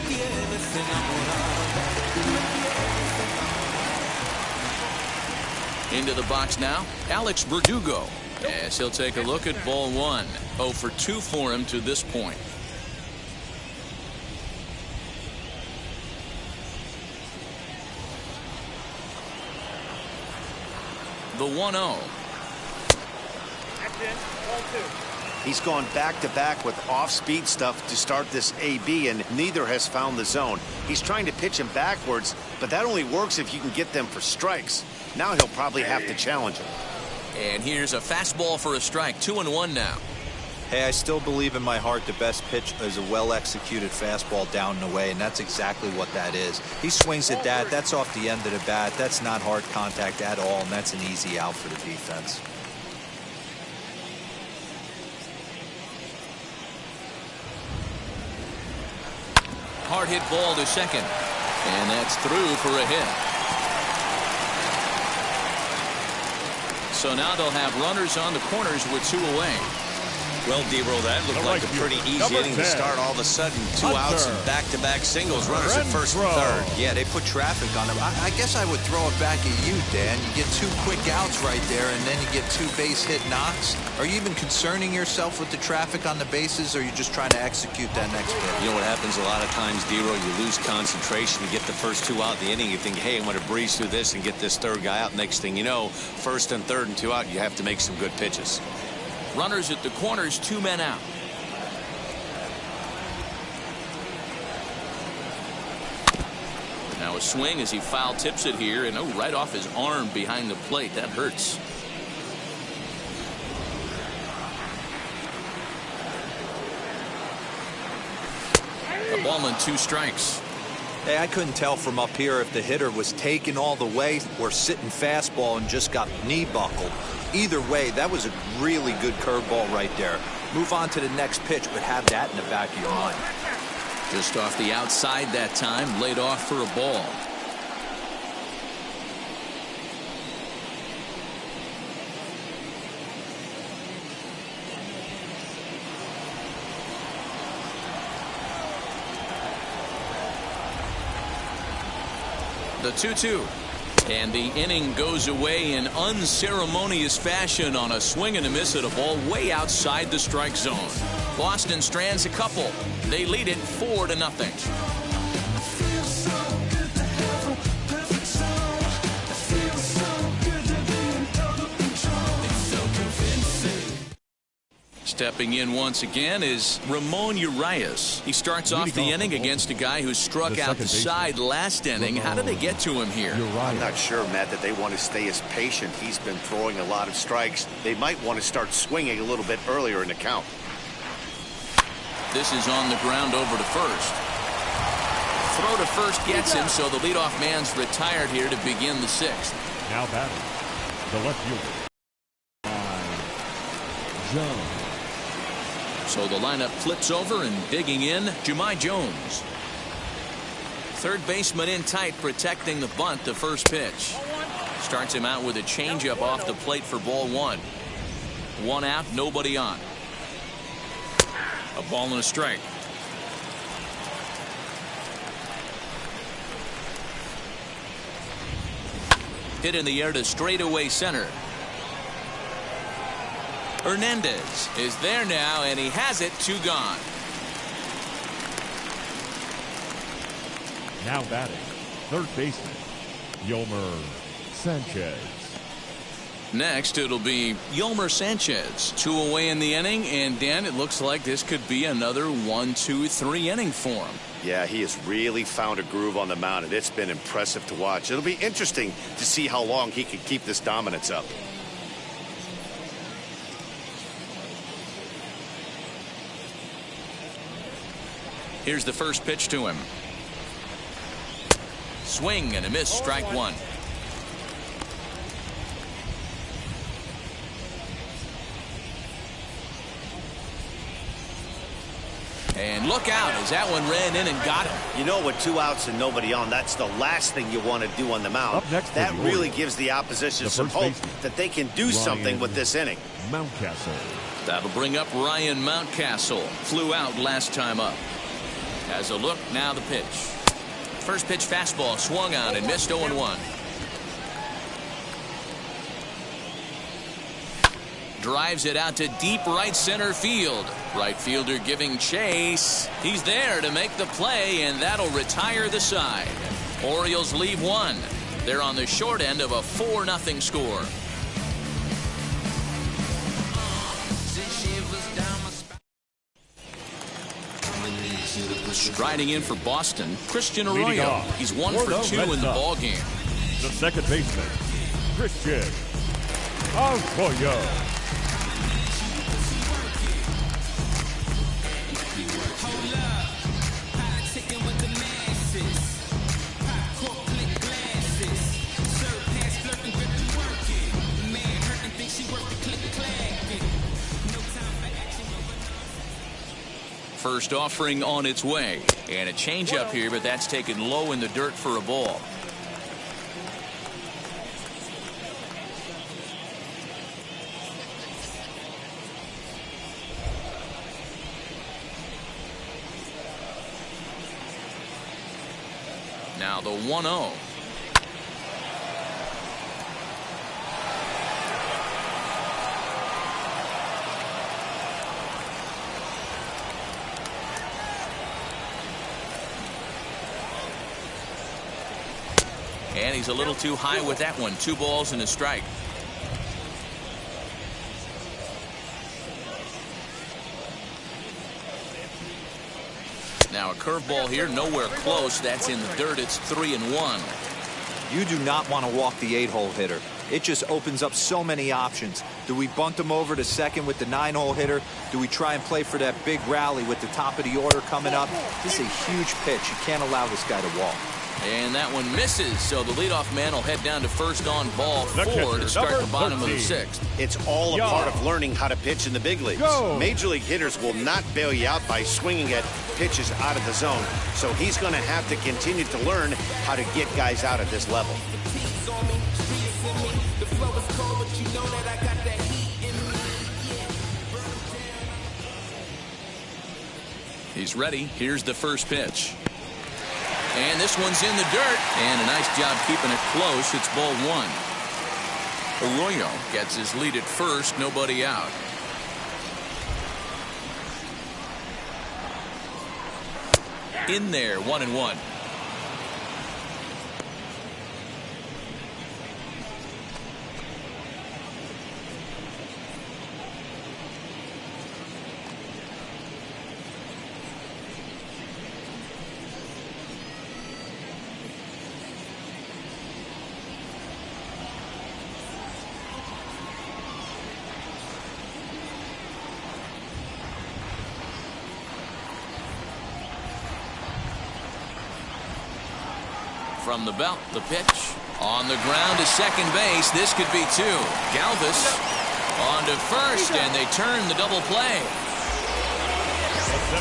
Into the box now, Alex Verdugo, as he'll take a look at ball one. 0 for 2 for him to this point. The 1-0. He's gone back-to-back with off-speed stuff to start this AB, and neither has found the zone. He's trying to pitch him backwards, but that only works if you can get them for strikes. Now he'll probably have to challenge him. And here's a fastball for a strike. 2-1 now. Hey, I still believe in my heart the best pitch is a well-executed fastball down and away, and that's exactly what that is. He swings at that. That's off the end of the bat. That's not hard contact at all, and that's an easy out for the defense. Hard hit ball to second. And that's through for a hit. So now they'll have runners on the corners with 2 away. Well, Debro, that looked like a pretty easy inning to start. All of a sudden, 2 outs and back-to-back singles, runners at first and third. Yeah, they put traffic on him. I guess I would throw it back at you, Dan. You get 2 quick outs right there, and then you get 2 base hit knocks. Are you even concerning yourself with the traffic on the bases, or are you just trying to execute that next pitch? You know what happens a lot of times, Debro? You lose concentration. You get the first 2 out in the inning. You think, hey, I'm going to breeze through this and get this third guy out. Next thing you know, first and third and 2 out, you have to make some good pitches. Runners at the corners, 2 men out. Now a swing as he foul tips it here, and right off his arm behind the plate. That hurts. A ball and 2 strikes. Hey, I couldn't tell from up here if the hitter was taking all the way or sitting fastball and just got knee buckled. Either way, that was a really good curveball right there. Move on to the next pitch, but have that in the back of your mind. Just off the outside that time, laid off for a ball. The 2-2. And the inning goes away in unceremonious fashion on a swing and a miss at a ball way outside the strike zone. Boston strands a couple. They lead it 4-0. Stepping in once again is Ramon Urias. He starts off the inning against a guy who struck out the side last inning. How did they get to him here? I'm not sure, Matt, that they want to stay as patient. He's been throwing a lot of strikes. They might want to start swinging a little bit earlier in the count. This is on the ground over to first. Throw to first gets him, so the leadoff man's retired here to begin the 6th. Now batting, the left fielder, Jones. So the lineup flips over, and digging in, Jahmai Jones. Third baseman in tight, protecting the bunt. The first pitch starts him out with a changeup off the plate for ball 1. 1 out, nobody on. A ball and a strike. Hit in the air to straightaway center. Hernandez is there now, and he has it. 2 gone. Now batting, third baseman, Yolmer Sanchez. Next, it'll be Yolmer Sanchez. 2 away in the inning, and Dan, it looks like this could be another 1-2-3 inning for him. Yeah, he has really found a groove on the mound, and it's been impressive to watch. It'll be interesting to see how long he can keep this dominance up. Here's the first pitch to him. Swing and a miss, strike 1. And look out as that one ran in and got him. You know, with 2 outs and nobody on, that's the last thing you want to do on the mound. Up next, that really gives the opposition some hope that they can do something with this inning. Mountcastle. That'll bring up Ryan Mountcastle. Flew out last time up. As a look, now the pitch. First pitch fastball swung on and missed 0-1. Drives it out to deep right center field. Right fielder giving chase. He's there to make the play, and that'll retire the side. Orioles leave 1. They're on the short end of a 4-0 score. Striding in for Boston, Christian Arroyo. He's 1 for 2 in the ball game. The second baseman, Christian Arroyo. First offering on its way, and a changeup here, but that's taken low in the dirt for a ball. Now the 1-0. And he's a little too high with that one. 2 balls and a strike. Now a curveball here, nowhere close. That's in the dirt. It's 3-1. You do not want to walk the 8-hole hitter. It just opens up so many options. Do we bunt him over to second with the 9-hole hitter? Do we try and play for that big rally with the top of the order coming up? This is a huge pitch. You can't allow this guy to walk. And that one misses, so the leadoff man will head down to first on ball 4 to start the bottom of the 6th. It's all a part of learning how to pitch in the big leagues. Major league hitters will not bail you out by swinging at pitches out of the zone, so he's going to have to continue to learn how to get guys out at this level. He's ready. Here's the first pitch. And this one's in the dirt. And a nice job keeping it close. It's ball 1. Arroyo gets his lead at first. Nobody out. In there, 1-1. From the belt, the pitch on the ground to second base. This could be 2. Galvis on to first, and they turn the double play.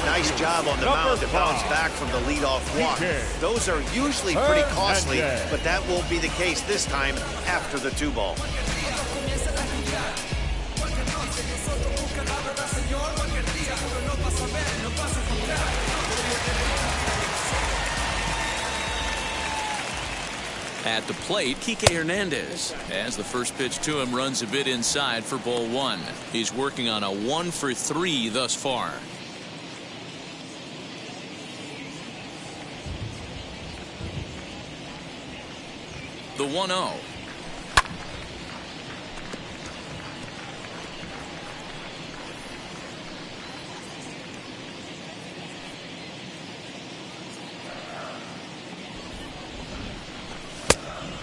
Nice job on the mound to bounce back from the leadoff walk. Those are usually pretty costly, but that won't be the case this time after the 2-ball. At the plate, Kike Hernandez, as the first pitch to him runs a bit inside for ball 1. He's working on a 1-for-3 thus far. The 1-0.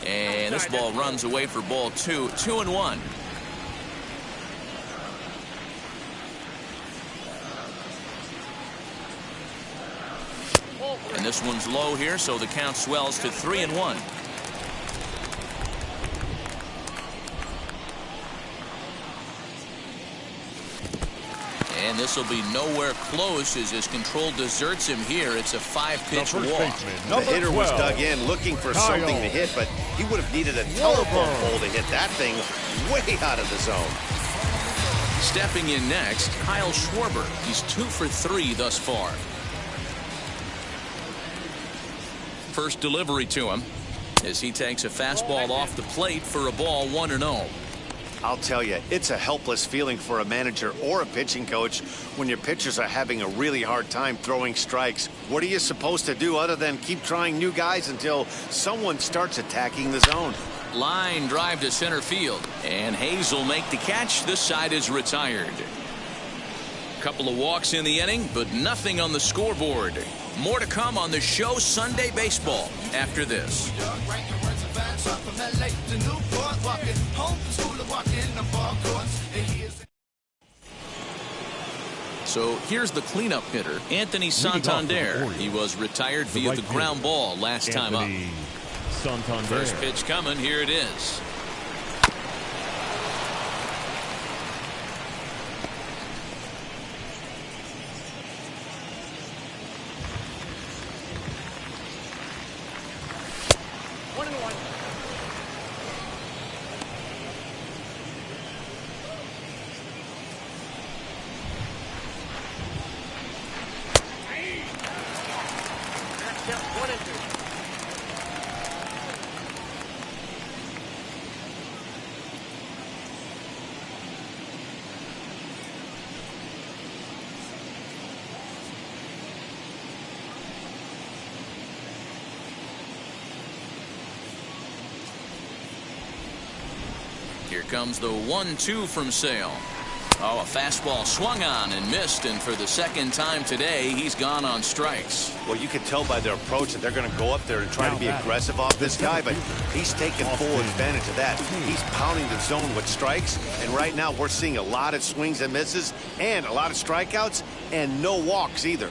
And this ball runs away for ball 2. 2-1. And this one's low here, so the count swells to 3-1. And this will be nowhere close as his control deserts him here. It's a 5-pitch walk. The hitter was dug in looking for something to hit, but he would have needed a telephone pole to hit that thing way out of the zone. Stepping in next, Kyle Schwarber. He's 2 for 3 thus far. First delivery to him as he takes a fastball off the plate for a ball 1-0. I'll tell you, it's a helpless feeling for a manager or a pitching coach when your pitchers are having a really hard time throwing strikes. What are you supposed to do other than keep trying new guys until someone starts attacking the zone? Line drive to center field, and Hayes will make the catch. This side is retired. Couple of walks in the inning, but nothing on the scoreboard. More to come on the show Sunday Baseball after this. So here's the cleanup hitter, Anthony Santander. He was retired via the ground ball last time up. First pitch coming. Here it is. comes the 1-2 from Sale. Oh, a fastball swung on and missed, and for the second time today, he's gone on strikes. Well, you can tell by their approach that they're going to go up there and try to be aggressive off this guy, but he's taking full advantage of that. He's pounding the zone with strikes, and right now we're seeing a lot of swings and misses and a lot of strikeouts and no walks either.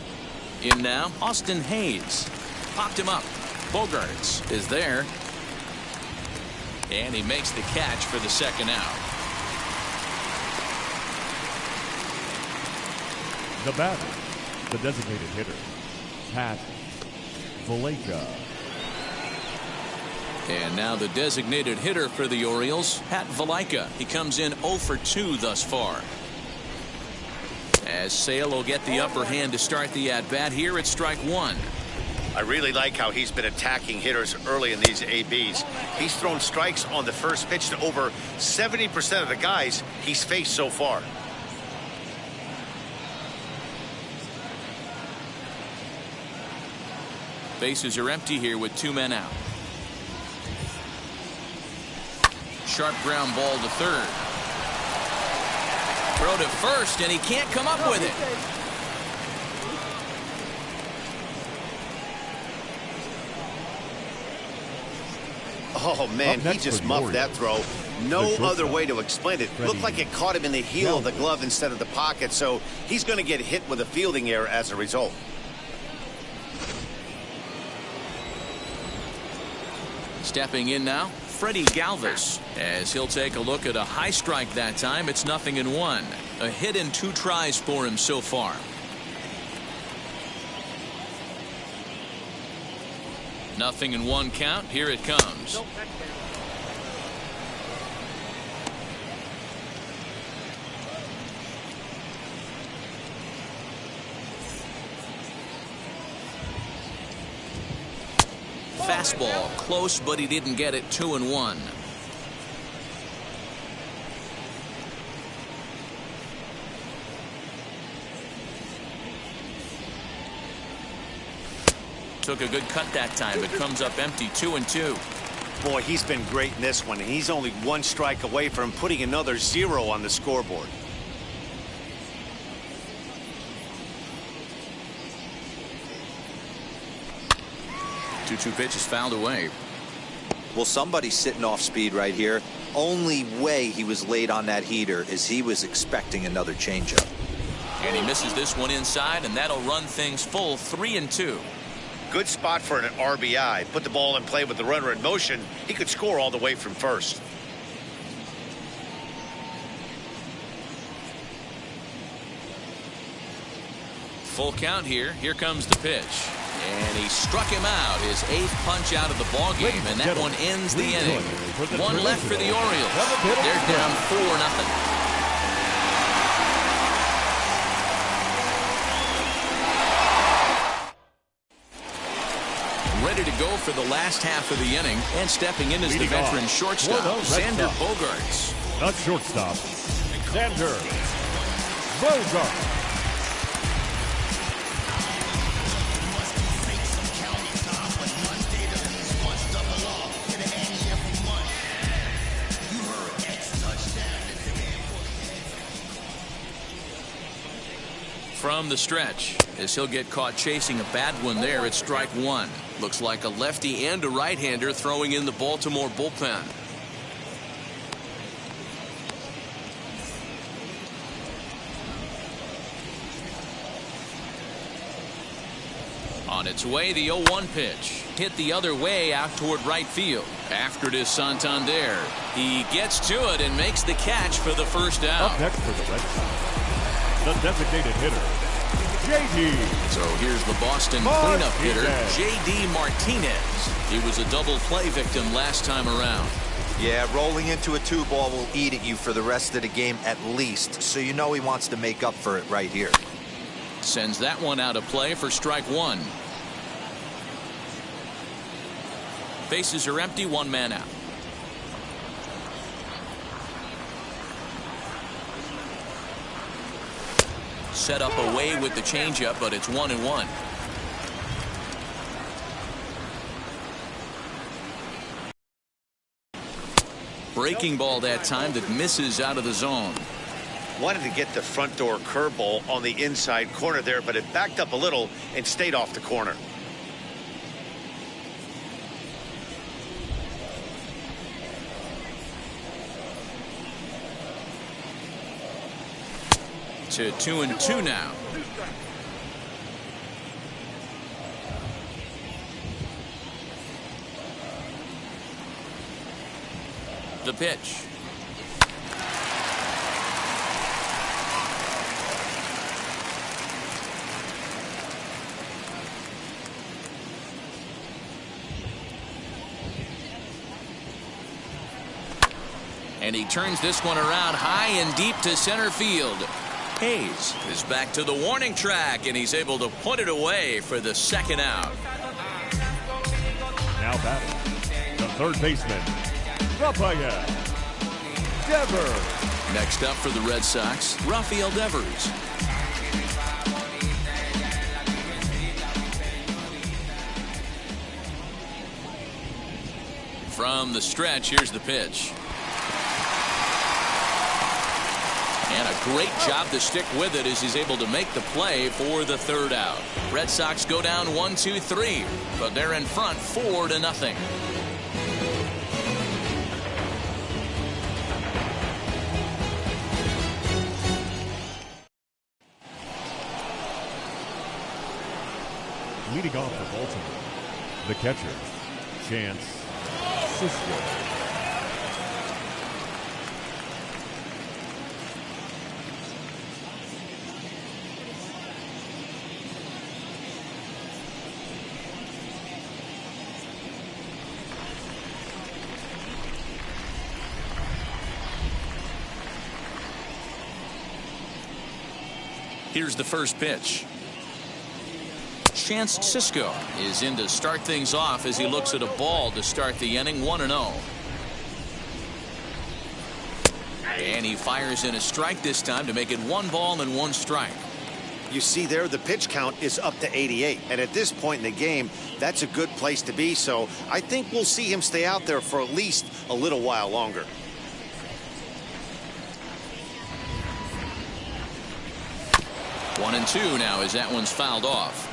In now, Austin Hayes. Popped him up. Bogarts is there. And he makes the catch for the second out. The batter, the designated hitter, Pat Valaika. And now the designated hitter for the Orioles, Pat Valaika. He comes in 0 for 2 thus far. As Sale will get the upper hand to start the at-bat here at strike one. I really like how he's been attacking hitters early in these ABs. He's thrown strikes on the first pitch to over 70% of the guys he's faced so far. Bases are empty here with 2 men out. Sharp ground ball to third. Throw to first, and he can't come up with it. Oh, man, he just muffed that throw. No other way to explain it. Looked like it caught him in the heel of the glove instead of the pocket, so he's going to get hit with a fielding error as a result. Stepping in now, Freddie Galvis, as he'll take a look at a high strike that time. It's 0-1. A hit and 2 tries for him so far. 0-1 count. Here it comes. Fastball close, but he didn't get it. 2-1. Took a good cut that time, but comes up empty. 2-2. Boy, he's been great in this one, and he's only 1 strike away from putting another 0 on the scoreboard. Two pitch is fouled away. Well, somebody's sitting off speed right here. Only way he was late on that heater is he was expecting another changeup. And he misses this one inside, and that'll run things full. 3-2. Good spot for an RBI. Put the ball in play with the runner in motion. He could score all the way from first. Full count here. Here comes the pitch. And he struck him out. His 8th punch out of the ball game, and that one ends the inning. 1 left for the Orioles. They're down 4-0. Ready to go for the last half of the inning, and stepping in as the veteran shortstop, Xander Bogarts. The shortstop, Xander Bogarts. From the stretch, as he'll get caught chasing a bad one there at strike one. Looks like a lefty and a right-hander throwing in the Baltimore bullpen. On its way, the 0-1 pitch. Hit the other way out toward right field. After it is Santander. He gets to it and makes the catch for the first out. Up next for the Red Sox, the designated hitter, J.D. So here's the Boston cleanup hitter, J.D. Martinez. He was a double play victim last time around. Yeah, rolling into a 2-ball will eat at you for the rest of the game at least, so you know he wants to make up for it right here. Sends that one out of play for strike one. Bases are empty, 1 man out. Set up away with the changeup, but it's 1-1. Breaking ball that time that misses out of the zone. Wanted to get the front door curveball on the inside corner there, but it backed up a little and stayed off the corner. To 2-2 now. The pitch. And he turns this one around high and deep to center field. Hayes is back to the warning track, and he's able to put it away for the second out. Now batting, the third baseman, Rafael Devers. Next up for the Red Sox, Rafael Devers. From the stretch, here's the pitch. And a great job to stick with it as he's able to make the play for the third out. Red Sox go down 1-2-3, but they're in front 4-0. Leading off for Baltimore, the catcher, Chance Cisco. Here's the first pitch. Chance Cisco is in to start things off as he looks at a ball to start the inning. 1-0. And he fires in a strike this time to make it 1 ball and 1 strike. You see there, the pitch count is up to 88. And at this point in the game, that's a good place to be. So I think we'll see him stay out there for at least a little while longer. One and 2 now as that one's fouled off.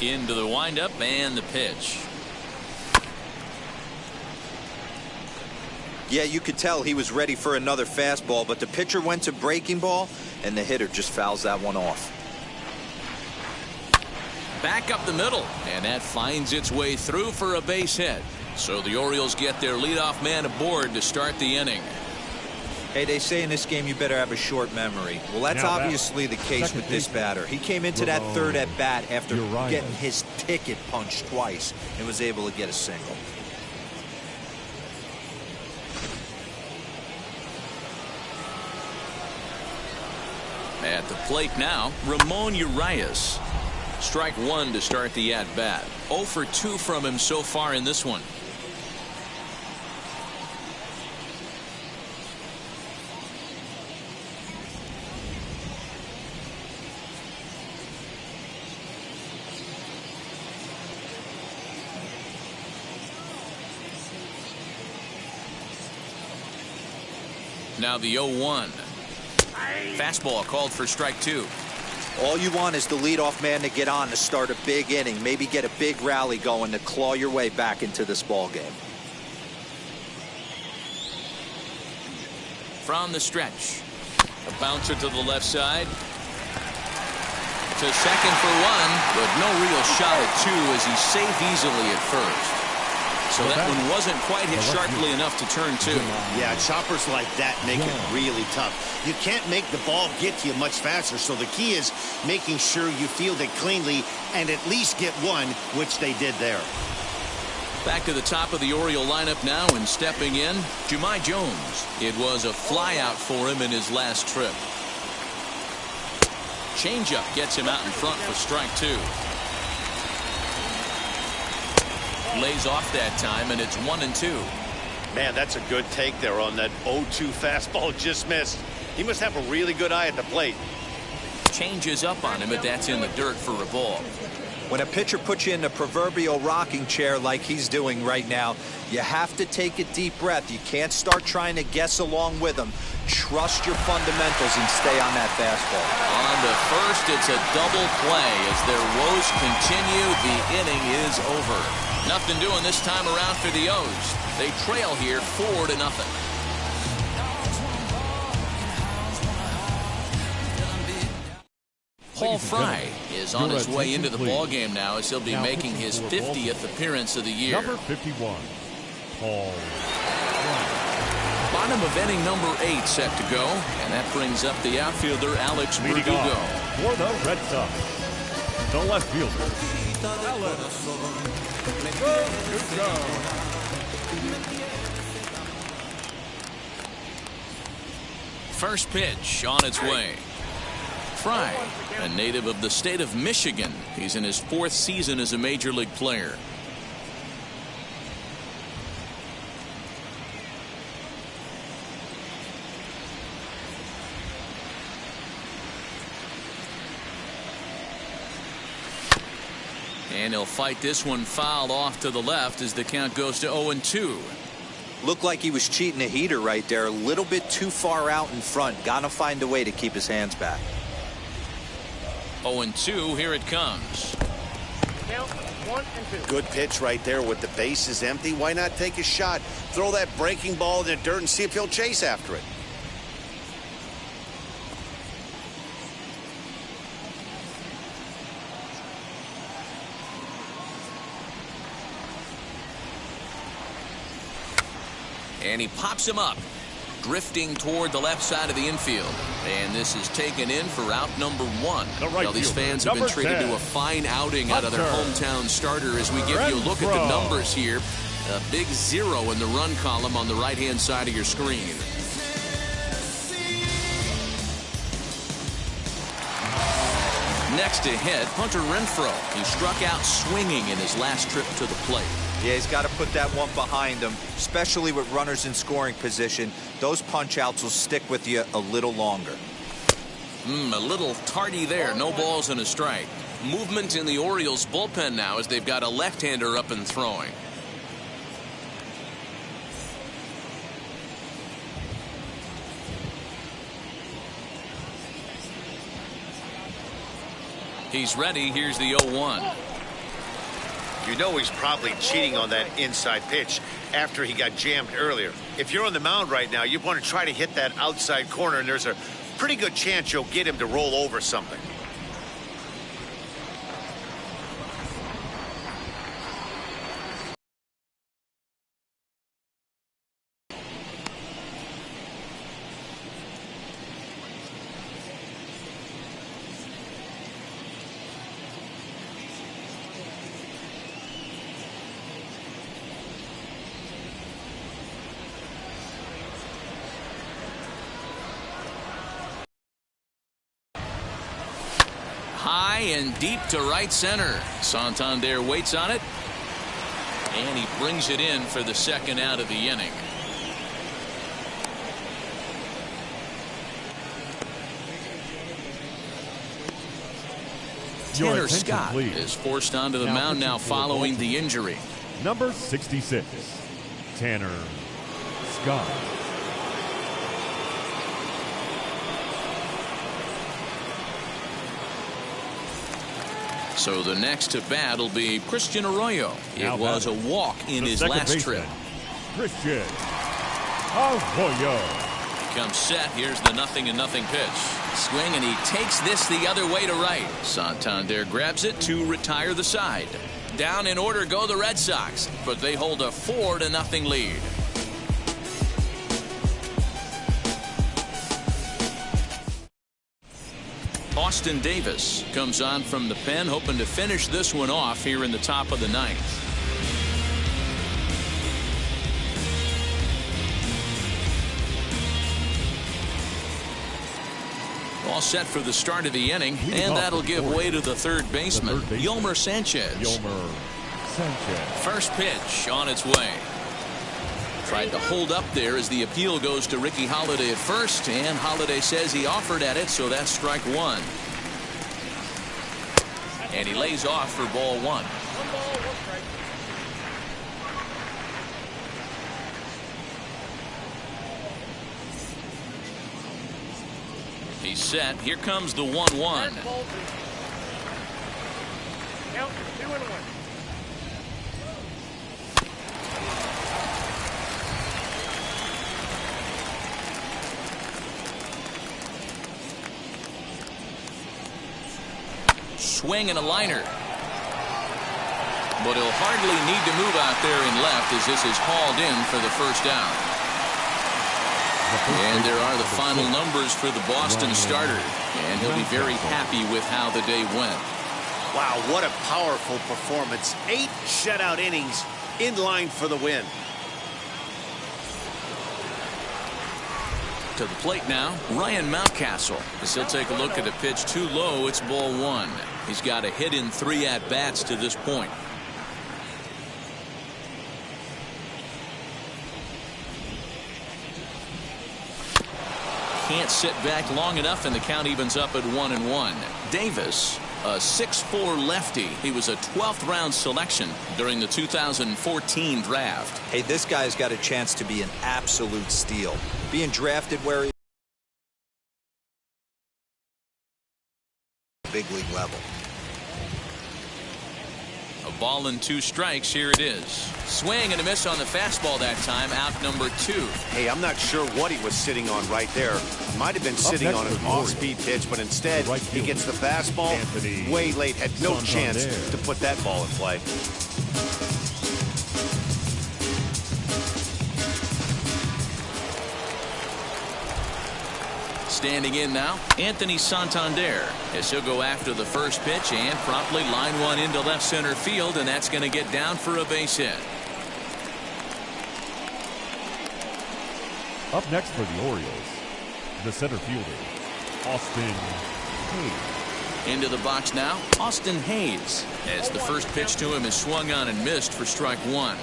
Into the windup and the pitch. Yeah, you could tell he was ready for another fastball, but the pitcher went to breaking ball, and the hitter just fouls that one off. Back up the middle, and that finds its way through for a base hit. So the Orioles get their leadoff man aboard to start the inning. Hey, they say in this game you better have a short memory. Well, that's obviously the case with this batter. He came into that third at bat after getting his ticket punched twice and was able to get a single. At the plate now, Ramon Urias. Strike 1 to start the at-bat. 0 for 2 from him so far in this one. Now the 0-1. Fastball called for strike 2. All you want is the leadoff man to get on to start a big inning, maybe get a big rally going to claw your way back into this ball game. From the stretch, a bouncer to the left side. To second for 1, but no real shot at 2 as he's safe easily at first. So that one wasn't quite hit sharply enough to turn 2. Yeah, choppers like that make it really tough. You can't make the ball get to you much faster, so the key is making sure you field it cleanly and at least get 1, which they did there. Back to the top of the Oriole lineup now, and stepping in, Jahmai Jones. It was a flyout for him in his last trip. Changeup gets him out in front for strike 2. Lays off that time, and it's 1-2. Man, that's a good take there on that 0-2 fastball just missed. He must have a really good eye at the plate. changes up on him, but that's in the dirt for a ball. When a pitcher puts you in a proverbial rocking chair like he's doing right now, you have to take a deep breath. You can't start trying to guess along with him. Trust your fundamentals and stay on that fastball. On to first, it's a double play. As their woes continue, the inning is over. Nothing doing this time around for the O's. They trail here 4-0. Paul Fry is on his way into the ballgame now as he'll be making his 50th appearance of the year. Number 51, Paul Fry. Bottom of inning number 8 set to go, and that brings up the outfielder Alex Verdugo. For the Red Sox, the left fielder, Alex Verdugo. First pitch on its way. Fry, a native of the state of Michigan. He's in his 4th season as a major league player. And he'll fight this one foul off to the left as the count goes to 0-2. Looked like he was cheating a heater right there. A little bit too far out in front. Gotta find a way to keep his hands back. 0-2, here it comes. Count 1 and 2. Good pitch right there with the bases empty. Why not take a shot? Throw that breaking ball in the dirt and see if he'll chase after it. And he pops him up, drifting toward the left side of the infield. And this is taken in for out number 1. Right these fans have been treated to a fine outing out of their hometown starter as we give you a look at the numbers here. A big 0 in the run column on the right-hand side of your screen. Next to hit, Hunter Renfroe. He struck out swinging in his last trip to the plate. Yeah, he's got to put that one behind him, especially with runners in scoring position. Those punch-outs will stick with you a little longer. A little tardy there. No balls and a strike. Movement in the Orioles bullpen now as they've got a left-hander up and throwing. He's ready. Here's the 0-1. You know he's probably cheating on that inside pitch after he got jammed earlier. If you're on the mound right now, you want to try to hit that outside corner, and there's a pretty good chance you'll get him to roll over something. High and deep to right center. Santander waits on it. And he brings it in for the second out of the inning. Tanner Scott is forced onto the mound now following the injury. Number 66, Tanner Scott. So the next to bat will be Christian Arroyo. It was a walk in his last trip. Christian Arroyo comes set. Here's the 0-0 pitch. Swing, and he takes this the other way to right. Santander grabs it to retire the side. Down in order go the Red Sox, but they hold a 4-0 lead. Austin Davis comes on from the pen, hoping to finish this one off here in the top of the 9th. All set for the start of the inning, and that'll give way to the third baseman, Yolmer Sanchez. First pitch on its way. Tried to hold up there as the appeal goes to Ricky Holiday at first, and Holiday says he offered at it, so that's strike 1. And he lays off for ball 1. 1 ball, 1 strike. He's set. Here comes the 1-1. Ball 2. Count 2-1. Swing and a liner. But he'll hardly need to move out there in left as this is hauled in for the first down. And there are the final numbers for the Boston starter. And he'll be very happy with how the day went. Wow, what a powerful performance. 8 shutout innings in line for the win. To the plate now, Ryan Mountcastle. As he'll take a look at a pitch too low, it's ball 1. He's got a hit in 3 at-bats to this point. Can't sit back long enough, and the count evens up at 1-1. Davis, a 6'4" lefty. He was a 12th round selection during the 2014 draft. Hey, this guy's got a chance to be an absolute steal. Being drafted where he big league level. A ball and 2 strikes. Here it is. Swing and a miss on the fastball that time. Out number 2. Hey, I'm not sure what he was sitting on right there. Might have been sitting on an off-speed pitch, but instead he gets the fastball way late. Had no chance to put that ball in play. Standing in now, Anthony Santander, as he'll go after the first pitch and promptly line one into left center field, and that's going to get down for a base hit. Up next for the Orioles, the center fielder, Austin Hayes. Into the box now, Austin Hayes, as the first pitch to him is swung on and missed for strike 1.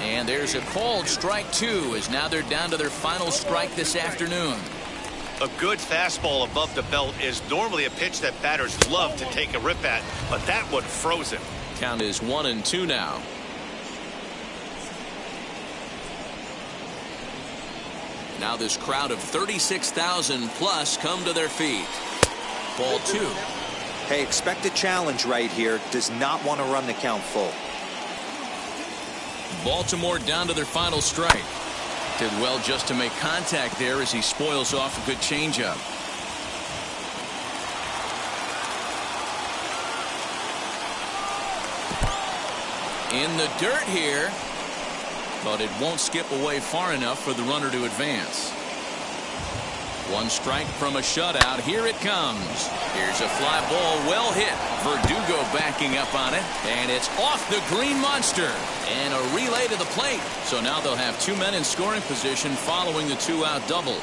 And there's a called strike 2, as now they're down to their final strike this afternoon. A good fastball above the belt is normally a pitch that batters love to take a rip at, but that one froze him. Count is 1-2 now. Now this crowd of 36,000 plus come to their feet. Ball 2. Hey, expect a challenge right here. Does not want to run the count full. Baltimore down to their final strike. Did well just to make contact there as he spoils off a good changeup. In the dirt here, but it won't skip away far enough for the runner to advance. 1 strike from a shutout. Here it comes. Here's a fly ball, well hit. Verdugo backing up on it, and it's off the green monster. And a relay to the plate. So now they'll have 2 men in scoring position following the 2-out double.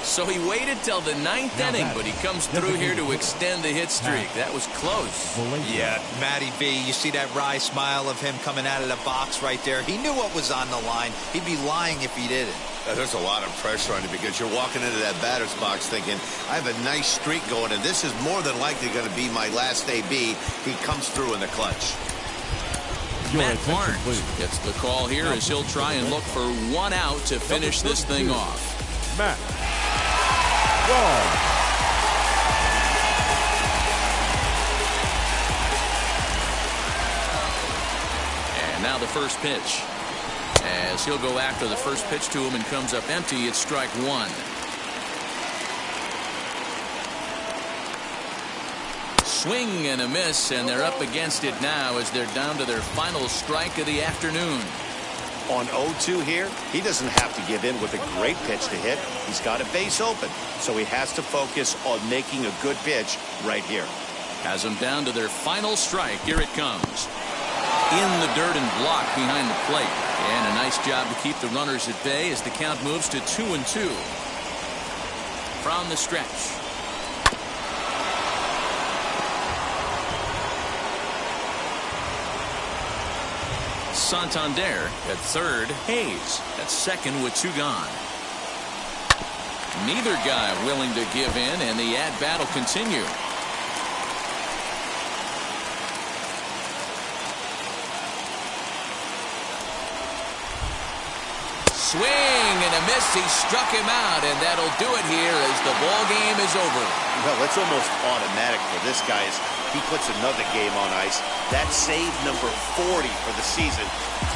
So he waited till the 9th inning, but he comes through here to extend the hit streak. That was close. Yeah, Matty B, you see that wry smile of him coming out of the box right there. He knew what was on the line. He'd be lying if he didn't. There's a lot of pressure on you because you're walking into that batter's box thinking, I have a nice streak going, and this is more than likely going to be my last AB. He comes through in the clutch. Matt Barnes gets the call here as he'll try and look for 1 out to finish this thing off. Matt Barnes. And now the first pitch. As he'll go after the first pitch to him and comes up empty, it's strike 1. Swing and a miss, and they're up against it now as they're down to their final strike of the afternoon. On 0-2 here, he doesn't have to give in with a great pitch to hit. He's got a base open, so he has to focus on making a good pitch right here. Has them down to their final strike. Here it comes. In the dirt and blocked behind the plate. And a nice job to keep the runners at bay as the count moves to 2-2. From the stretch. Santander. At third, Hayes. At second with 2 gone. Neither guy willing to give in, and the at-bat will continue. Swing and a miss. He struck him out, and that'll do it here as the ball game is over. Well, it's almost automatic for this guy as he puts another game on ice. That's save number 40 for the season.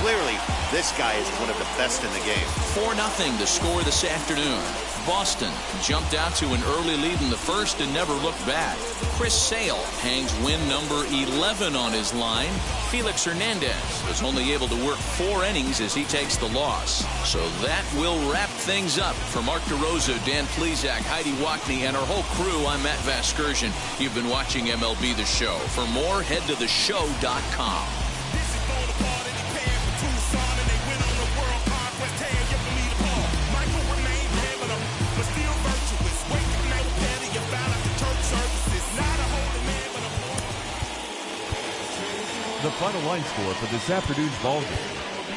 Clearly, this guy is one of the best in the game. 4-0 the score this afternoon. Boston jumped out to an early lead in the first and never looked back. Chris Sale hangs win number 11 on his line. Felix Hernandez was only able to work 4 innings as he takes the loss. So that will wrap things up. For Mark DeRosa, Dan Plesac, Heidi Wackney, and our whole crew, I'm Matt Vasgersian. You've been watching MLB The Show. For more, head to theshow.com. The final line score for this afternoon's ball game.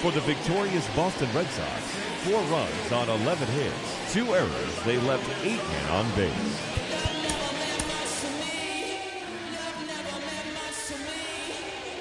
For the victorious Boston Red Sox, 4 runs on 11 hits, 2 errors. They left 8 men on base.